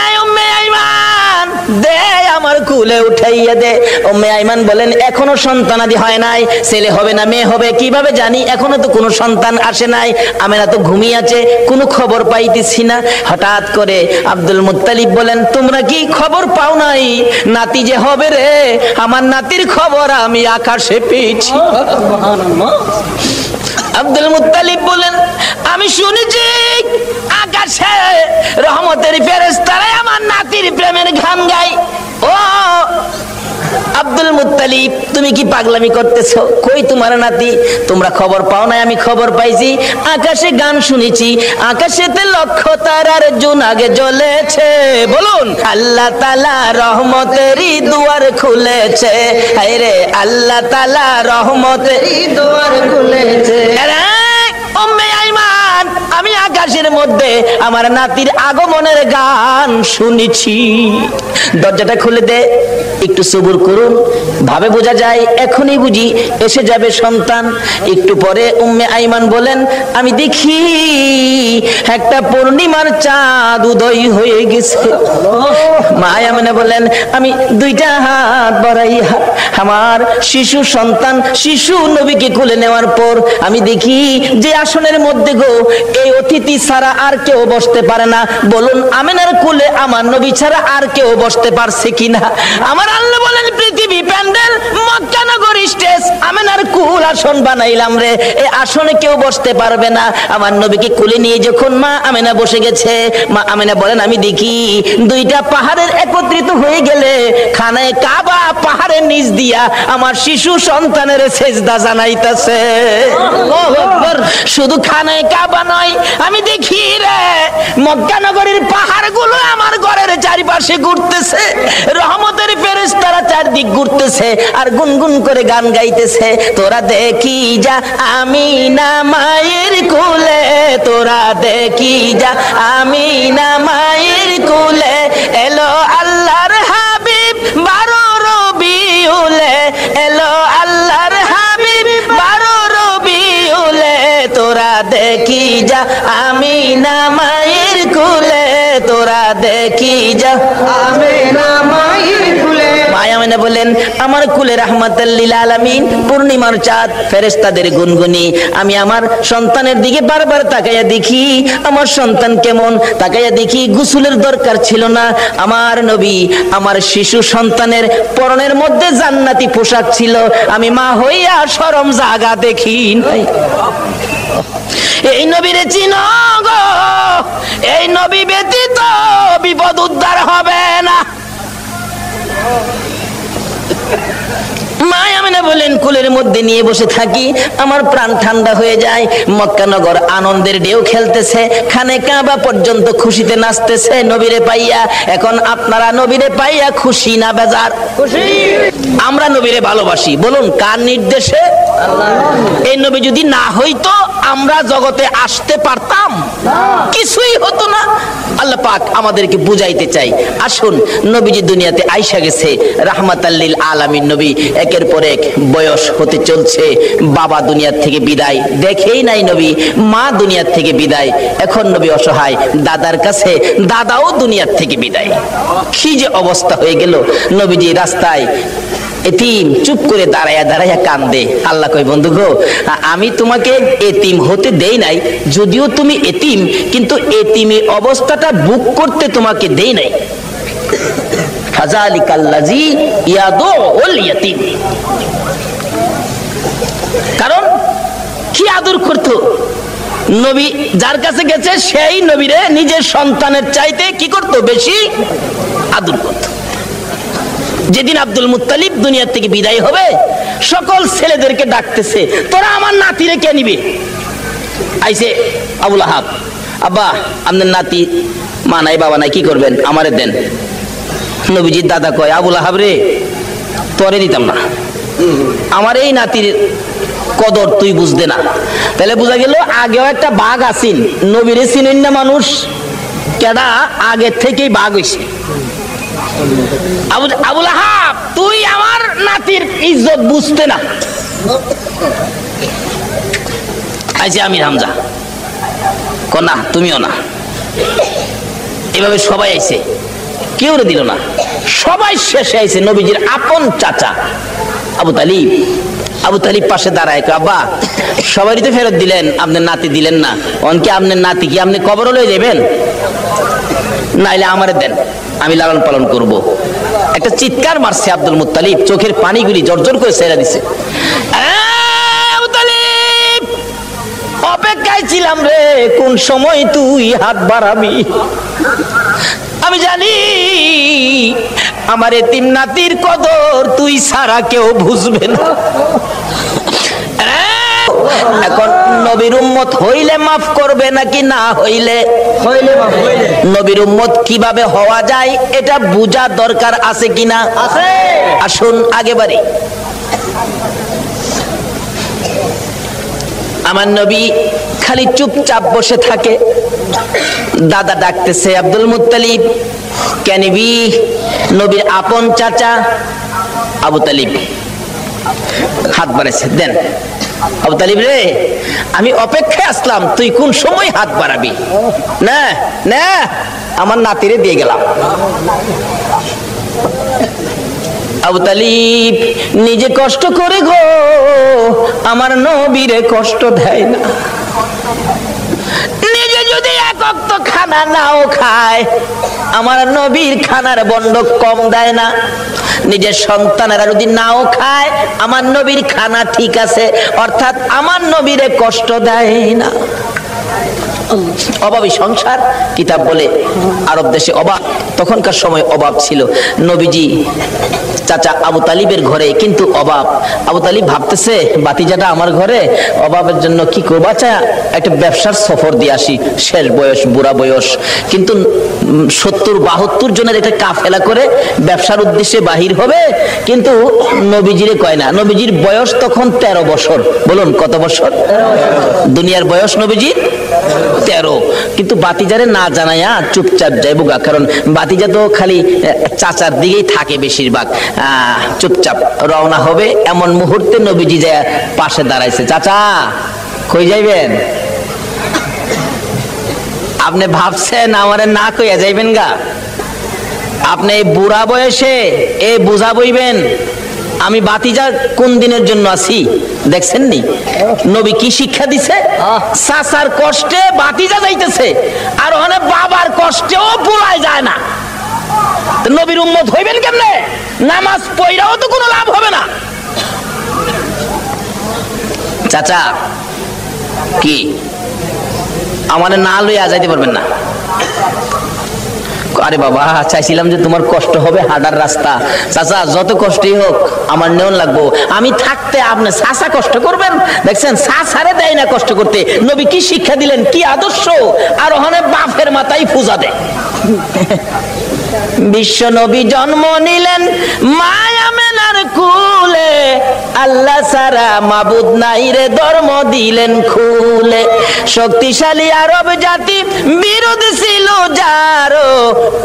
এই উম্মে আইমান দে আমার কুলে উঠাইয়া দে। উম্মে আইমান বলেন এখনো সন্তানাদি হয় নাই, ছেলে হবে না মেয়ে হবে কিভাবে জানি, এখনো তো কোনো সন্তান আসে নাই, আমেনা তো ঘুমিয়ে আছে, কোনো খবর পাইতেছি না। হঠাৎ করে আব্দুল মুত্তালিব বলেন তোমরা কি খবর পাও নাই নাতি যে হবে রে? আমার নাতির খবর আমি আকাশে পেয়েছি। আব্দুল মুত্তালিব বলেন আমি শুনেছি আকাশে রহমতের ফেরেশতারা আমার নাতির প্রেমের গান গায়। ও আব্দুল মুত্তালিব তুমি কি পাগলামি করতেছো? কই তোমার নাতি? তোমরা খবর পাও না? আমি খবর পাইছি, আকাশে গান শুনেছি, আকাশেতে লক্ষ তারার জোনাগে জ্বলেছে। বলুন, আল্লাহ তাআলা রহমতেরই দুয়ার খুলেছে। হায়রে আল্লাহ তাআলা রহমতেরই দুয়ার খুলেছে। আমি আকাশের মধ্যে আমার নাতির আগমনের গান শুনেছি। দরজাটা খুলে দে, একটু সবুর করুন, ভাবে বোঝা যায় এখনই বুঝি এসে যাবে সন্তান। একটু পরে উম্মে আইমান বলেন, আমি দেখি একটা পূর্ণিমার চাঁদ উদয় হয়ে গেছে। মা আমেনা বলেন, আমি দুইটা হাত বাড়াইয়া আমার শিশু সন্তান শিশু নবীকে কোলে নেওয়ার পর আমি দেখি যে আসনের মধ্যে গো এই অতিথি ছাড়া আর কেউ বসতে পারে না। বলুন, আমেনার কোলে আমার নবী ছাড়া আর কেউ বসতে পারছে কিনা? আমার আল্লাহ বলেন, পৃথিবী প্যান্ডেল, মক্কা নগর স্টেজ, আমেনার কুল আসন বানাইলাম রে, এই আসনে কেউ বসতে পারবে না। আমার নবীকে কোলে নিয়ে যখন মা আমেনা বসে গেছে, মা আমেনা বলেন, আমি দেখি দুইটা পাহাড়ের একত্রিত হয়ে গেলে খানায়ে কাবা পাহাড়ের নিচ দিয়া আমার শিশু সন্তানের সেজদা জানাইতেছে। শুধু খানায়ে কাবা নয়, আমি দেখি রে মক্কা নগরীর পাহাড়গুলো আমার ঘরের চারিপাশে ঘুরতেছে, রহমতের ফেরেশতারা চারদিক ঘুরতেছে আর গুনগুন করে গান গাইতেছে। তোরা দেখি যা আমিনা মায়ের কোলে, তোরা দেখি যা আমিনা মায়ের কোলে, এলো আল্লাহর হাবিব 12 রবিউলে, এলো আল্লাহর হাবিব 12 রবিউলে, তোরা দেখি যা আমিনা মায়ের কোলে, তোরা দেখি যা আমিনা মায়ের কোলে। মায়া আমেনা বলেন, আমার কুলে রাহমাতাল লিল আলামিন পূর্ণিমার চাঁদ, ফেরেশতাদের গুনগুনি। আমি আমার সন্তানের দিকে বারবার তাকাইয়া দেখি আমার সন্তান কেমন, তাকাইয়া দেখি গোসলের দরকার ছিল না। আমার নবী আমার শিশু সন্তানের পরনের মধ্যে জান্নাতি পোশাক ছিল। আমি মা হইয়া শরম জাগা দেখি নাই। এই নবীরে চিনো গো, এই নবী ব্যতীত বিপদ উদ্ধার হবে না। মা আমেনা বলেন, কোলের মধ্যে নিয়ে বসে থাকি, আমার প্রাণ ঠান্ডা হয়ে যায়। মক্কা নগর আনন্দের ঢেউ খেলতেছে, খানে কাবা পর্যন্ত খুশিতে নাচতেছে নবীরে পাইয়া। এখন আপনারা নবীরে পাইয়া খুশি না বেজার? খুশি। আমরা নবীরে ভালোবাসি, বলুন কার নির্দেশে? এই নবী যদি না হইতো আমরা জগতে আসতে পারতাম? কিছুই হতো না। আল্লাহ পাক আমাদেরকে বুঝাইতে চাই, আসুন নবীজি দুনিয়াতে আইসা গেছে রাহমাতাল লিল আলামিন নবী, একের পর এক বয়স হতে চলছে। বাবা দুনিয়ার থেকে বিদায়, দেখেই নাই নবী, মা দুনিয়ার থেকে বিদায়, এখন নবী অসহায়, দাদার কাছে দাদাও দুনিয়ার থেকে বিদায়। কি যে অবস্থা হয়ে গেল। নবীজি রাস্তায় এতিম চুপ করে দাঁড়াইয়া দাঁড়াইয়া কান্দে। আল্লাহ কয়, বন্ধু গো, আমি তোমাকে এতিম হতে দেই নাই, যদিও তুমি এতিম, কিন্তু এতিমি অবস্থাটা বুক করতে তোমাকে দেই নাই। ফাযালিকাল্লাযী ইয়াদুল ইয়াতীম। কারণ কি আদর করত নবী, যার কাছে গেছে সেই নবীরে নিজের সন্তানের চাইতে কি করত? বেশি আদর করত। যেদিন আব্দুল মুত্তালিব দুনিয়া থেকে বিদায় হবে, সকল ছেলেদেরকে ডাকতেছে, তোরা আমার নাতিরে কে নিবে? আইছে আবুল আহাব, আব্বা আপনার নাতি, মা নাই বাবা নাই, কি করবেন? আমারে দেন। নবীজির দাদা কয়, আবুল আহাব রে, তোরে দিতাম না, আমার এই নাতির কদর তুই বুঝতে না। তাহলে বোঝা গেল আগেও একটা বাঘ আসিন, নবীরে চিনেন না মানুষ, কেডা আগে থেকেই বাঘ হইছে। আবুল আহাব, তুই আমার নাতির ইজ্জত বুঝতে না। আইছে আমির হামজা, না তুমিও না। এভাবে সবাই আইছে, কেউ দিল না, সবাই শেষে আইছে নবীজির আপন চাচা আবু তালিব। আবু তালিব পাশে দাঁড়ায়, আব্বা সবারই তো ফেরত দিলেন, আপনার নাতি দিলেন না, অনকে আপনার নাতি কি আপনি কবর লয়ে যাবেন? নাইলে আমারে দেন, আমি লালন পালন করব। একটা চিৎকার মারছে আব্দুল মুত্তালিব, চোখের পানিগুলি জর্জর করে ছেড়ে দিছে। আবু তালিব, অপেক্ষায় ছিলাম রে, কোন সময় তুই হাত বাড়াবি। আমি জানি আমার এতিম নাতির কদর তোর, তুই ছাড়া কেউ বুঝবে না। এখন নবীর উম্মত হইলে মাফ করবে নাকি না হইলে? নবীর উম্মত কিভাবে হওয়া যায় এটা বুঝা দরকার আছে কিনা? আসুন আগে বাড়ি। আমার নবী খালি চুপচাপ বসে থাকে। দাদা ডাকতেছে, আব্দুল মুত্তালিব কেনিবি, নবীর আপন চাচা আবু তালিব হাত বাড়াইছে, দেন আবু তালিব রে, আমি অপেক্ষায় আসলাম, তুই কোন সময় হাত বাড়াবি? না না, আমার নাতিরে দিয়ে গেলাম। আবু তালিব নিজে কষ্ট করে গো, আমার নবীরে কষ্ট দেয় না। নিজে যদি এক ওয়াক্ত খানা নাও খায়, আমার নবীর খানার বন্ডক কম দেয় না। নিজের সন্তানেরা যদি নাও খায়, আমার নবীর খানা ঠিক আছে, অর্থাৎ আমার নবীরে কষ্ট দেয় না। অভাবী সংসার, কিতাব বলে আরব দেশে অভাব, তখনকার সময় অভাব ছিল। নবীজি চাচা আবু তালিবের ঘরে কিন্তু অভাব। আবু তালিব ভাবতেছে, বাতিজাটা আমার ঘরে, অভাবের জন্য কি করবো, আচ্ছা একটা ব্যবসার সফর দিয়ে আসি, শেষ বয়স, বুড়া বয়স, কিন্তু 70-72 জনের একটা কাফেলা করে ব্যবসার উদ্দেশ্যে বাহির হবে, কিন্তু নবীজিরে কয় না। নবীজির বয়স তখন 13 বছর। বলুন কত বছর? দুনিয়ার বয়স নবীজির 13, কিন্তু বাতিজারে না জানাইয়া চুপচাপ যাইব গা, কারণ বাতিজা তো খালি চাচার দিকেই থাকে বেশিরভাগ। চুপচাপ রওনা হবে, এমন মুহূর্তে নবীজি যায় পাশে দাঁড়াইছে। চাচা কই যাইবেন? আপনি ভাবছেন আমারে না কইয়া যাইবেন গা? আপনি এই বুড়া বয়সে এ বুঝা বইবেন আমি বাতিজা কোন দিনের জন্য আছি? দেখছেন নি নবী কি শিক্ষা দিছে? চাচার কষ্টে বাতিজা যাইতেছে, আর ওখানে বাবার কষ্টেও ভুলাই যায় না। নবীর উম্মত হইবেন কেমনে? নামাজ পড়াও তো কোনো লাভ হবে না। চাচা কি আমারে না লইয়া যাইতে পারবেন না? আরে বাবা, চাইছিলাম যে তোমার কষ্ট হবে হাঁটার রাস্তা। চাচা যত কষ্টই হোক আমার নেওন লাগবো, আমি থাকতে আপনি চাচা কষ্ট করবেন? দেখছেন চাচারে দেয় না কষ্ট করতে। নবী কি শিক্ষা দিলেন, কি আদর্শ! আর ওখানে বাপের মাথায় পূজা দেয়। বিশ্ব নবী জন্ম নিলেন মায়া মেনার কুলে, আল্লাহ সারা মাবুদ নাই রে, ধর্ম দিলেন খুলে। শক্তিশালী আরব জাতি বিরোধ ছিল যারো,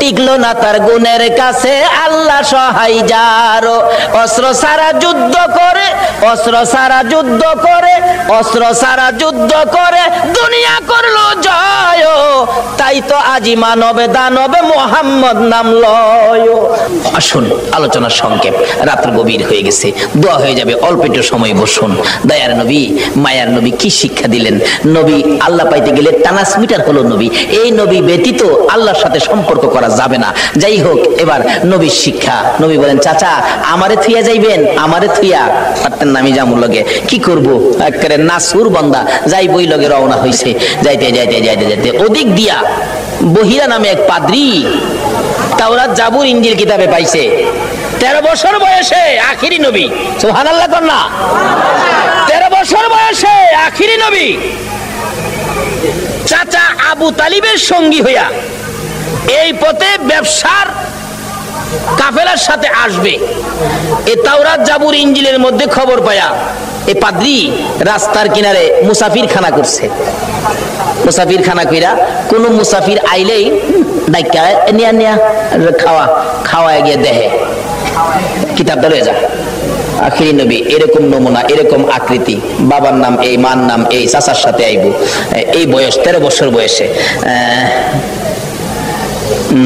টিকলো না তার গুণের কাছে আল্লাহ সহায় যারো। অস্ত্র সারা যুদ্ধ করে, অস্ত্র সারা যুদ্ধ করে, অস্ত্র সারা যুদ্ধ করে দুনিয়া করলো জয়, তাই তো আজি মানবে দানবে মোহাম্মদ নাম লয়। আসুন আলোচনার সংক্ষেপ, রাত্র গভীর হয়ে গেছে, দোয়া হয়ে যাবে, অল্প একটু সময় বসুন। দয়ার নবী মায়ার নবী কি শিক্ষা দিলেন? নবী আল্লাহ পাইতে গেলে ট্রান্সমিটার হলো নবী। এই নবী ব্যতীত আল্লাহর সাথে সম্পর্ক করা যাবে না। যাই হোক, এবার নবীর শিক্ষা। নবী বলেন, চাচা আমারে থুইয়া যাইবেন? আমারে থুইয়া পারতেন না, আমি যামুর লগে কি করবো, একেবারে নাসুর বান্দা যাই বই লগে রওনা হইছে। যাইতে যাইতে যাইতে যাইতে ওদিক দিয়া বহিরা নামে এক পাদ্রী তাওরাত জাবুর ইনজিল কিতাবে পাইছে। 13 বছর বয়সে আখিরি নবী, সুবহানাল্লাহ কন্যা। 13 বছর বয়সে আখিরি নবী চাচা আবু তালিবের সঙ্গী হইয়া এই পথে ব্যবসার কাফেলার সাথে আসবে। এই তাওরাত জাবুর ইনজিলের মধ্যে খবর পায়া এই পাদ্রী রাস্তার কিনারে মুসাফির খানা করছে। মুসাফির খানা কইরা কোন মুসাফির আইলেই ডাইকা নিয়া নিয়া খাওয়া খাওয়া গিয়ে দেহে কিতাবটা লয়ে যা। আখিরি নবী এরকম নমুনা, এরকম আকৃতি, বাবার নাম এই, মার নাম এই, চাচার সাথে আইব, এই বয়স 13 বছর বয়সে।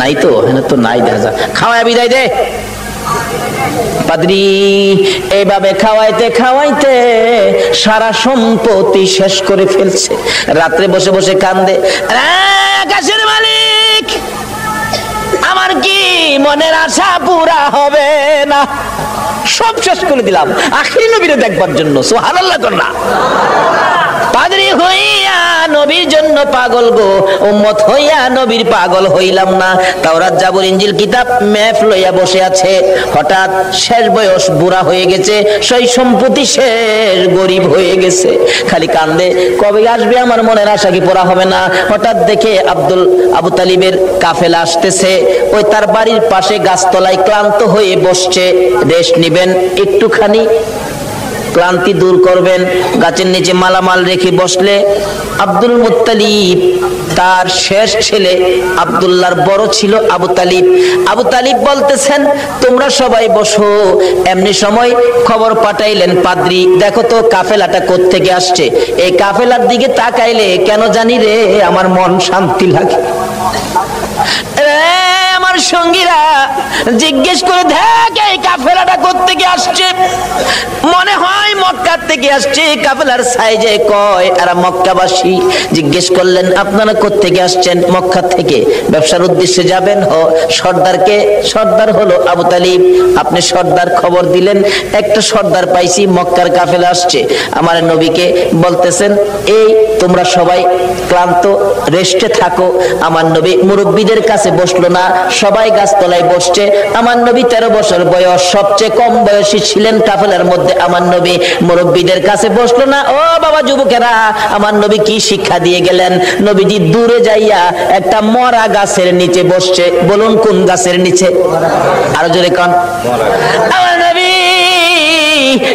নাই তো, তো নাই, দেখা যা খাওয়ায় বিদায় দে। পাদ্রী এইভাবে খাওয়াইতে খাওয়াইতে সারা সম্পত্তি শেষ করে ফেলছে। রাত্রে বসে বসে কান্দে, আকাশের মালিক আমার কি মনের আশা পুরা হবে না? সব শেষ করে দিলাম আখিরি নবীরে দেখবার জন্য। সুবহানাল্লাহ কন্যা। পাদ্রী হইয়া নবীর জন্য পাগল গো, উম্মত হইয়া নবীর পাগল হইলাম না। তাওরাত জাবুর ইনজিল কিতাব ম্যাপ লইয়া বসে আছে, হঠাৎ শেষ বয়স বুড়া হয়ে গেছে, সই সম্পত্তি শেষ, গরিব হয়ে গেছে, খালি কান্দে কবে আসবে আমার মনের আশা কি পুরা হবে না। হঠাৎ দেখে আবু তালিবের কাফেলা আসতেছে, ওই তার বাড়ির পাশে গাছতলায় ক্লান্ত হয়ে বসছে, রেস্ট নিবেন একটুখানি, ক্লান্তি দূর করবেন, গাছের নিচে মালামাল রেখে বসলে আব্দুল মুত্তালিব তার শেষ ছেলে আব্দুল্লাহর বড় ছিল আবু তালিব। আবু তালিব বলতেছেন তোমরা সবাই বসো। এমনি সময় খবর পাঠাইলেন পাদ্রী, দেখো তো কাফেলাটা কোত্থেকে আসছে। এই কাফেলার দিকে তাকাইলে কেন জানি রে আমার মন শান্তি লাগে। আমার সঙ্গীরা জিজ্ঞেস করে দেখ এই কাফেলাটা কোত্থেকে আসছে, মনে হয় মক্কা থেকে আসছে। কাফেলার সাইজে কয় এরা মক্কাবাসী। জিজ্ঞেস করলেন আপনারা কোত্থেকে আসছেন? মক্কা থেকে। ব্যবসার উদ্দেশ্যে যাবেন? সর্দারকে? সর্দার হলো আবু তালিব। আপনি সর্দার খবর দিলেন, একটা সর্দার পাইছি, মক্কার কাফেলা আসছে। আমার নবীকে বলতেছেন এই তোমরা সবাই ক্লান্ত, রেস্টে থাকো। আমার নবী মুরব্বীদের কাছে বসলো না, সবাই গাছতলায় বসছে। আমার নবী 13 বছর বয়স, সবচেয়ে কম বয়সী ছিলেন কাফেলার মধ্যে। আমার নবী মুরব্বীদের কাছে বসলো না। ও বাবা যুবকেরা, আমার নবী কি শিক্ষা দিয়ে গেলেন? নবীজি দূরে যাইয়া একটা মরা গাছের নিচে বসছে। বলুন কোন গাছের নিচে? আরো জোরে কোন? আমার নবী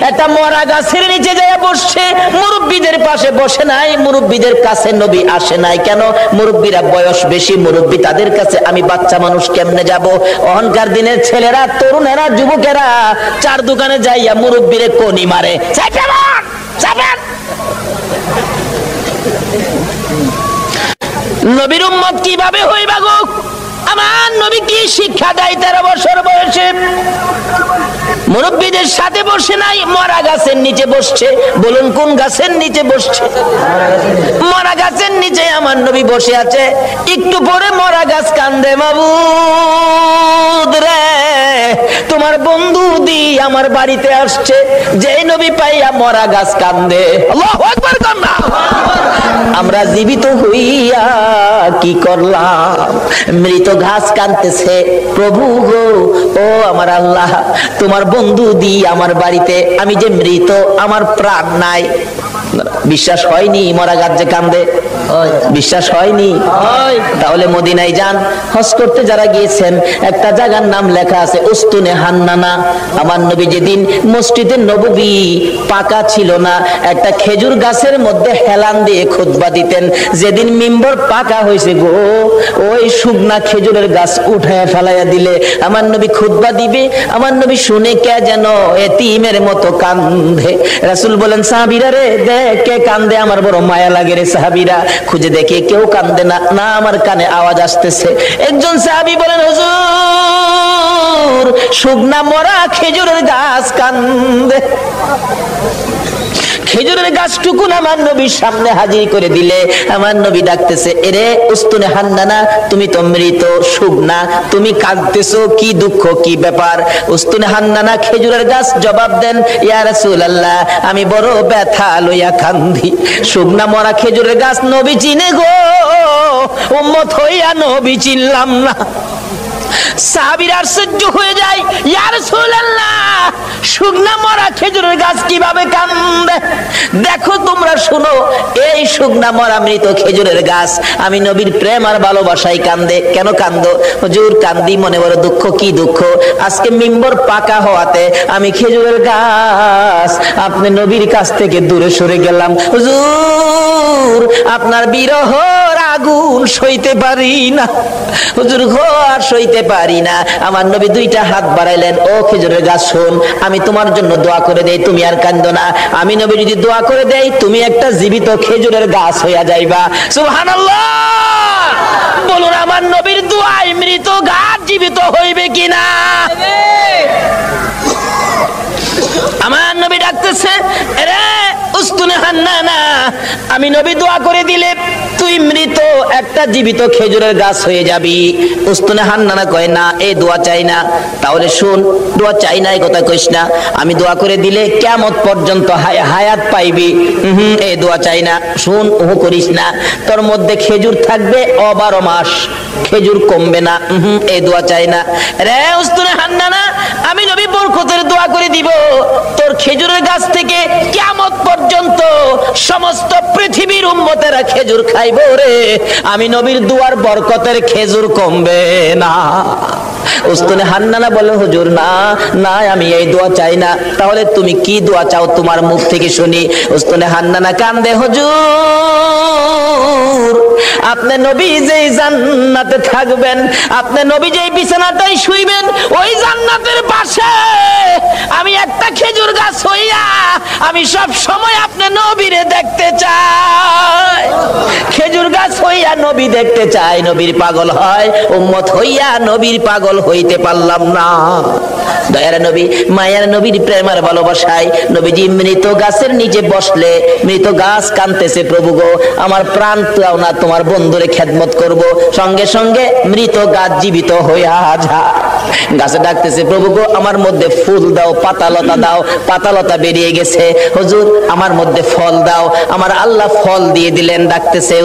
একটা মরা গাছের নিচে যাইয়া বসছে, মুরব্বীদের পাশে বসে নাই, মুরব্বীদের কাছে নবী আসে নাই। কেন? মুরব্বীরা বয়স বেশি, মুরব্বী তাদের কাছে, আমি বাচ্চা মানুষ কেমনে যাব? অহংকার দিনের ছেলেরা, তরুণেরা, যুবকেরা চার দোকানে যাইয়া মুরব্বীরে কোনি মারে। নবীর উম্মত কিভাবে হইবা গো? আমার নবী কি শিক্ষা দেয় 13 বছর বয়সে? মুরব্বীদের সাথে বসে নাই, মরা গাছের নিচে বসছে। বলুন কোন গাছের নিচে বসছে? মরা গাছের নিচে আমার নবী বসে আছে। একটু পরে মরা গাছ কান্দে, মাবুদ রে তোমার বন্ধু দি আমার বাড়িতে আসছে। যে নবী পাইয়া মরা গাছ কান্দে। আল্লাহু আকবার কান্না। আমরা জীবিত হইয়া কি করলাম? মৃত ঘাস কাঁদতেছে, প্রভু গো ও আমার আল্লাহ, তোমার বন্ধু দি আমার বাড়িতে, আমি যে মৃত, আমার প্রাণ নাই। বিশ্বাস হয়নি মরা গাছ যে কান্দে? বিশ্বাস হয়নি? তাহলে মদিনায় যান, হজ করতে যারা গিয়েছেন, একটা জায়গার নাম লেখা আছে উস্তুনে হান্নানা। আমার নবী যেদিন মসজিদে নববী পাকা ছিল না, একটা খেজুর গাছের মধ্যে হেলান দিয়ে খুতবা দিতেন। যেদিন মিম্বর পাকা হয়েছে গো, ওই শুকনা খেজুরের গাছ উঠায় ফেলাইয়া দিলে আমার নবী খুতবা দিবে। আমার নবী শুনে কে যেন এতিমের মতো কান্দে। রাসূল বলেন সাহাবীরা রে দেখ কে কান্দে, আমার বড় মায়া লাগে রে। সাহাবীরা খুঁজে দেখে কেউ কান্দে না, না আমার কানে আওয়াজ আসতেছে। একজন সাহাবী বলেন হুজুর শুকনা মরা খেজুরের গাছ কান্দে। খেজুরের গাছটুকুন আমার নবীর সামনে হাজির করে দিলে আমার নবী ডাকতেছে এরে উস্তুনে হান্নানা, তুমি তো মৃত, শুকনা, তুমি কাঁদতেছো, কি দুঃখ, কি ব্যাপার? উস্তুনে হান্নানা খেজুরের গাছ জবাব দেন ইয়া রাসূলুল্লাহ আমি বড় ব্যথা লইয়া কান্দি। শুকনা মরা খেজুরের গাছ নবী চিনে গো, উম্মত হইয়া নবী চিনলাম না। সাহাবীরা আশ্চর্য হয়ে যায়, ইয়া রাসূলুল্লাহ শুকনা মরা খেজুরের গাছ কিভাবে কান্দে? দেখো তোমরা শুনো, এই শুকনা মরা মৃত খেজুরের গাছ আমি নবীর প্রেম আর ভালোবাসায় কান্দে। কেন কান্দো? হুজুর কান্দি মনে বড় দুঃখ। কি দুঃখ? আজকে মিম্বর পাকা হওয়াতে আমি খেজুরের গাছ আপনি নবীর কাছ থেকে দূরে সরে গেলাম। হুজুর আপনার বিরহর আগুন সইতে পারি না, হুজুর গো আর সইতে পারি না। আমার নবী দুইটা হাত বাড়াইলেন, ও খেজুরের গাছ শোন, আমি তোমার জন্য দোয়া করে দেই, তুমি আর কান্দো না। আমি নবী যদি দোয়া করে দেই, তুমি একটা জীবিত খেজুরের গাছ হইয়া যাইবা। সুবহানাল্লাহ। বলুন আমার নবীর দোয়ায় মৃত গাছ জীবিত হইবে কিনা? আমার নবী ডাকতেছে এরে উস্তুনে হান্নানা, আমি নবী দোয়া করে দিলে তুই মৃত একটা জীবিত খেজুরের গাছ হয়ে যাবি। উস্তাদ হান্নানা কয় না, এই দোয়া চাই না। তাহলে শুন, দোয়া চাই না এই কথা কইস না, আমি দোয়া করে দিলে কিয়ামত পর্যন্ত হায়াত পাইবি। এই দোয়া চাই না, শুন, ওহ করিস না, তোর মধ্যে খেজুর থাকবে 12 মাস, খেজুর কমবে না। এই দোয়া চাই না। রে উস্তাদ হান্নানা, আমি নবী বরকতের দোয়া করে দিব, তোর খেজুরের গাছ থেকে কিয়ামত পর্যন্ত সমস্ত পৃথিবীর উম্মতেরা খেজুর খাইবো রে, আমি নবীর দুয়ার বরকতের খেজুর কমবে না। উস্তাদ হান্নানা বলে, হুজুর না না, আমি এই দোয়া চাই না। তাহলে তুমি কি দোয়া চাও, তোমার মুখ থেকে শুনি। উস্তাদ হান্নানা কান্দে, হুজুর আপনি নবী যেই জান্নাতে থাকবেন, আপনি নবী যেই বিছানাটাই শুইবেন, ওই জান্নাতের পাশে আমি একটা খেজুর গাছ হইয়া আমি সব সময় আপনি নবীরে দেখতে চাই। খেজুর গাছ হইয়া নবী দেখতে চাই, নবীর পাগল হয়, উম্মত হইয়া নবীর পাগল হইতে পারলাম না। দয়ার নবী, মায়ার নবীর প্রেমের ভালোবাসায় নবীজি মৃত গাছের নিচে বসলে মৃত গাছ কাঁদতেছে, প্রভু গো আমার প্রাণ দাও না, তোমার বন্ধুরে খেদমত করব। সঙ্গে সঙ্গে মৃত গাছ জীবিত হইয়া যায়। গাছে ডাকতেছে, প্রভু গো আমার মধ্যে ফুল দাও, পাতালতা দাও। পাতালতা বেরিয়ে গেছে, হুজুর আমার মধ্যে ফল দাও। আমার আল্লাহ ফল দিয়ে দিলেন। ডাকতেছে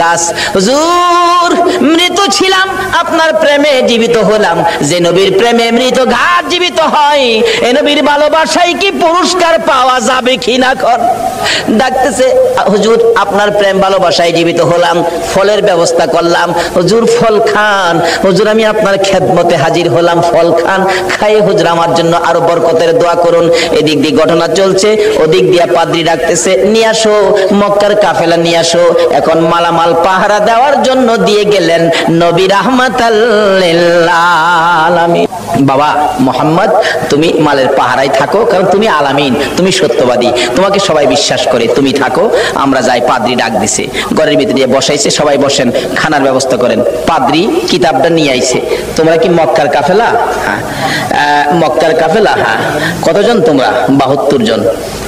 গাছ, হুজুর মৃত ছিলাম, আপনার প্রেমে জীবিত হলাম। যে নবীর প্রেমে মৃত গাছ জীবিত হয়, এ নবীর ভালোবাসায় কি পুরস্কার পাওয়া যাবে কিনা কর। ডাকতেছে, হুজুর আপনার প্রেম ভালোবাসায় জীবিত হলাম, ফলের ব্যবস্থা করলাম, হুজুর ফল খান। হুজুর আমি আপনার খেদমতে হাজির হলাম, ফল খান, খাই হুজুর আমার জন্য আরো বরকতের দোয়া করুন। এদিক দিয়ে ঘটনা চলছে, ওদিক দিয়ে পাদ্রী ডাকতেছে, নিয়ে আসো মক্কার কাফেলা নিয়ে আসো। এখন মালামাল পাহারা দেওয়ার জন্য দিয়ে গেলেন নবী রাহমাতাল লিল আলামিন। বাবা মোহাম্মদ তুমি মালের পাহারায় থাকো, কারণ তুমি আলামিন, তুমি সত্যবাদী, তোমাকে সবাই বিশ্বাস করে, তুমি থাকো, আমরা যাই। পাদ্রী ডাক দিছে, ঘরের ভিতরে দিয়ে বসাইছে, সবাই বসেন, খানার ব্যবস্থা করেন। পাদ্রী কিতাবটা নিয়ে আইছে, তোমরা কি মক্কার কাফেলা? হ্যাঁ। মক্কার কাফেলা? হ্যাঁ। কতজন তোমরা? 72 জন।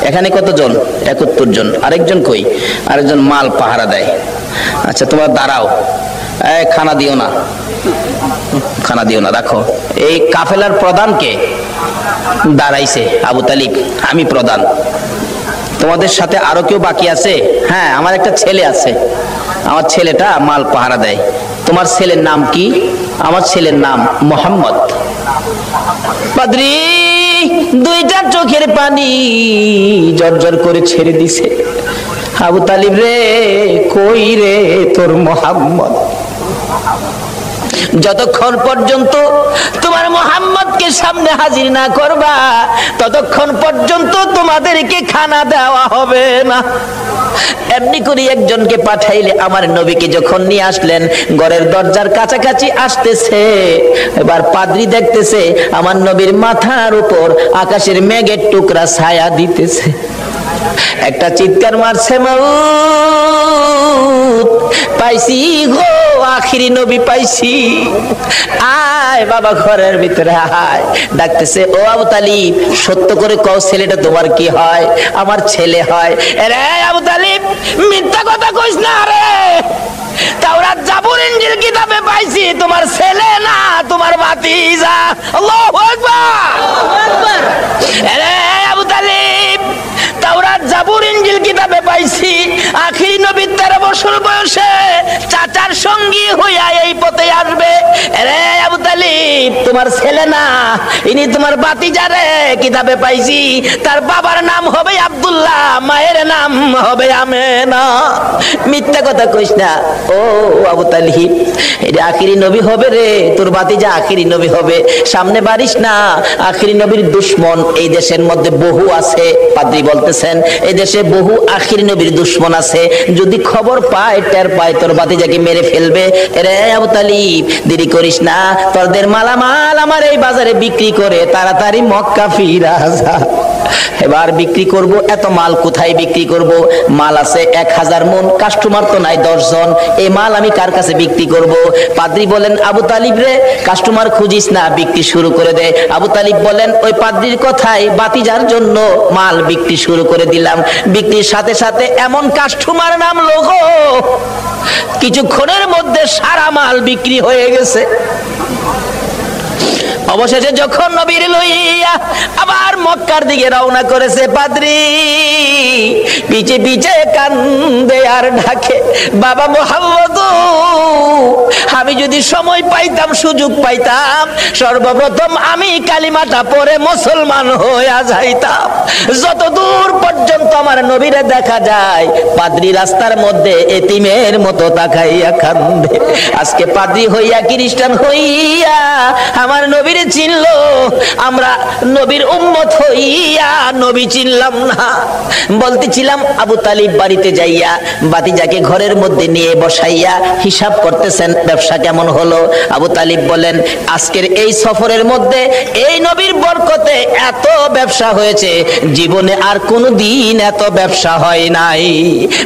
এখানে কতজন? 71 জন। আরেকজন কই? আরেকজন মাল পাহারা দেয়। আচ্ছা তোমরা দাঁড়াও, খানা দিও না, খানা দিও না, রাখো। এই কাফেলার প্রধান কে? দাঁড়াইছে আবু তালিব, আমি প্রধান। তোমাদের সাথে আরো কেউ বাকি আছে? হ্যাঁ আমার একটা ছেলে আছে, আমার ছেলেটা মাল পাহারা দেয়। তোমার ছেলের নাম কি? আমার ছেলের নাম মোহাম্মদ। পাদ্রী দুইটা চোখের পানি জর্জর করে ছেড়ে দিছে। আবু তালিব রে, কই রে তোর মোহাম্মদ? যতক্ষণ পর্যন্ত তোমার মোহাম্মদকে সামনে হাজির না করবা, ততক্ষণ পর্যন্ত তোমাদেরকে খানা দেওয়া হবে না। এমনি করে একজনকে পাঠাইলে, আমার নবীকে যখন নিয়ে আসলেন, ঘরের দরজার কাছাকাছি আসতেছে, এবার পাদ্রী দেখতেছে আমার নবীর মাথার উপর আকাশের মেঘের টুকরা ছায়া দিতেছে। একটা চিৎকার মারছে, মাউত পাইছি গো, আখিরি নবী পাইছি, আয় বাবা ঘরের ভিতরে আয়। ডাকতেছে, ও আবু তালিব সত্য করে কও ছেলেটা তোমার কি হয়? আমার ছেলে হয়। রে আবু তালিব মিথ্যা কথা কইস না রে, তাওরাত জাবুর ইনজিল কিতাবে পাইছি তোমার ছেলে না, তোমার ভাতিজা। আল্লাহু আকবার, আল্লাহু আকবার। রে আবু তালিব তাওরাত জাবুর ইনজিল কিতাবে পাইছি আখিরি নবী 13 বছর বয়সে চাচার সঙ্গী হইয়া এই পথে আসবে। রে আবু তালিব তোমার ছেলে না, ইনি তোমার ভাতিজা রে। কিতাবে পাইছি তার বাবার নাম হবে আব্দুল্লাহ, মায়ের নাম হবে আমেনা। মিথ্যা কথা কইস না ও আবু তালিব, এটা আখিরি নবী হবে রে, তোর ভাতিজা আখিরি নবী হবে। সামনে বাড়িস না, আখিরি নবীর দুশমন এই দেশের মধ্যে বহু আছে। পাদ্রী বলতেছেন এই দেশে বহু আখিরি নবীর দুশমন আছে, যদি খবর পায়, টের পায়, তোর ভাতিজাকে মেরে ফেলবে। রে আবু তালিব দেরি করিস না, তোদের মালামাল আমার এই বাজারে বিক্রি করে তাড়াতাড়ি মক্কা ফিরা যা। এবার বিক্রি করব, এত মাল কোথায় বিক্রি করব? মাল আছে 1000 মণ, কাস্টমার তো নাই 10 জন, এই মাল আমি কার কাছে বিক্রি করব? পাদ্রী বলেন, আবু তালিব রে, কাস্টমার খুঁজিস না, বিক্রি শুরু করে দে। আবু তালিব বলেন, ওই পাদ্রীর কথায় বাতিজার জন্য মাল বিক্রি শুরু করে দিলাম। বিক্রির সাথে সাথে এমন কাস্টমার নামলো গো, কিছুক্ষণের মধ্যে সারা মাল বিক্রি হয়ে গেছে। অবশেষে যখন নবীর লইয়া আবার মক্কার দিকে রওনা করেছে, পাদ্রী পিছে পিছে কান্দে আর ডাকে, বাবা মুহাম্মদ, আমি যদি সময় পাইতাম, সুযোগ পাইতাম, সর্বপ্রথম আমি কালিমাটা পড়ে মুসলমান হইয়া যাইতাম। যত দূর পর্যন্ত আমার নবীরে দেখা যায়, পাদ্রী রাস্তার মধ্যে এতিমের মতো তাকাইয়া কান্দে। আজকে পাদ্রী হইয়া, খ্রিস্টান হইয়া আমার নবীর চিনল, আমরা নবীর উম্মত হইয়া নবী চিনলাম না। বলতেছিলাম, আবু তালিব বাড়িতে যাইয়া বাতিজাকে ঘরের মধ্যে নিয়ে বসাইয়া হিসাব করতেছেন, ব্যবসা কেমন হলো? আবু তালিব বলেন, আজকের এই সফরের মধ্যে এই নবীর বরকতে এত ব্যবসা হয়েছে, জীবনে আর কোনো দিন এত ব্যবসা হয় নাই।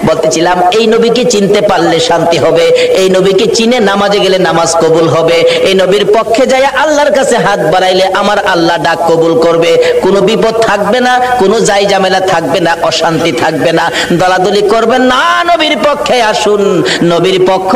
বলতেছিলাম, এই নবীকে চিনতে পারলে শান্তি হবে, এই নবীকে চিনে নামাজে গেলে নামাজ কবুল হবে, এই নবীর পক্ষে যাইয়া আল্লাহর কাছে হাত বাড়াইলে আমার আল্লাহ ডাক কবুল করবে, কোনো বিপদ থাকবে না, কোনো জাই ঝামেলা থাকবে না, অশান্তি থাকবে না। দলাদলি করবেন না, নবীর পক্ষে আসুন, নবীর পক্ষ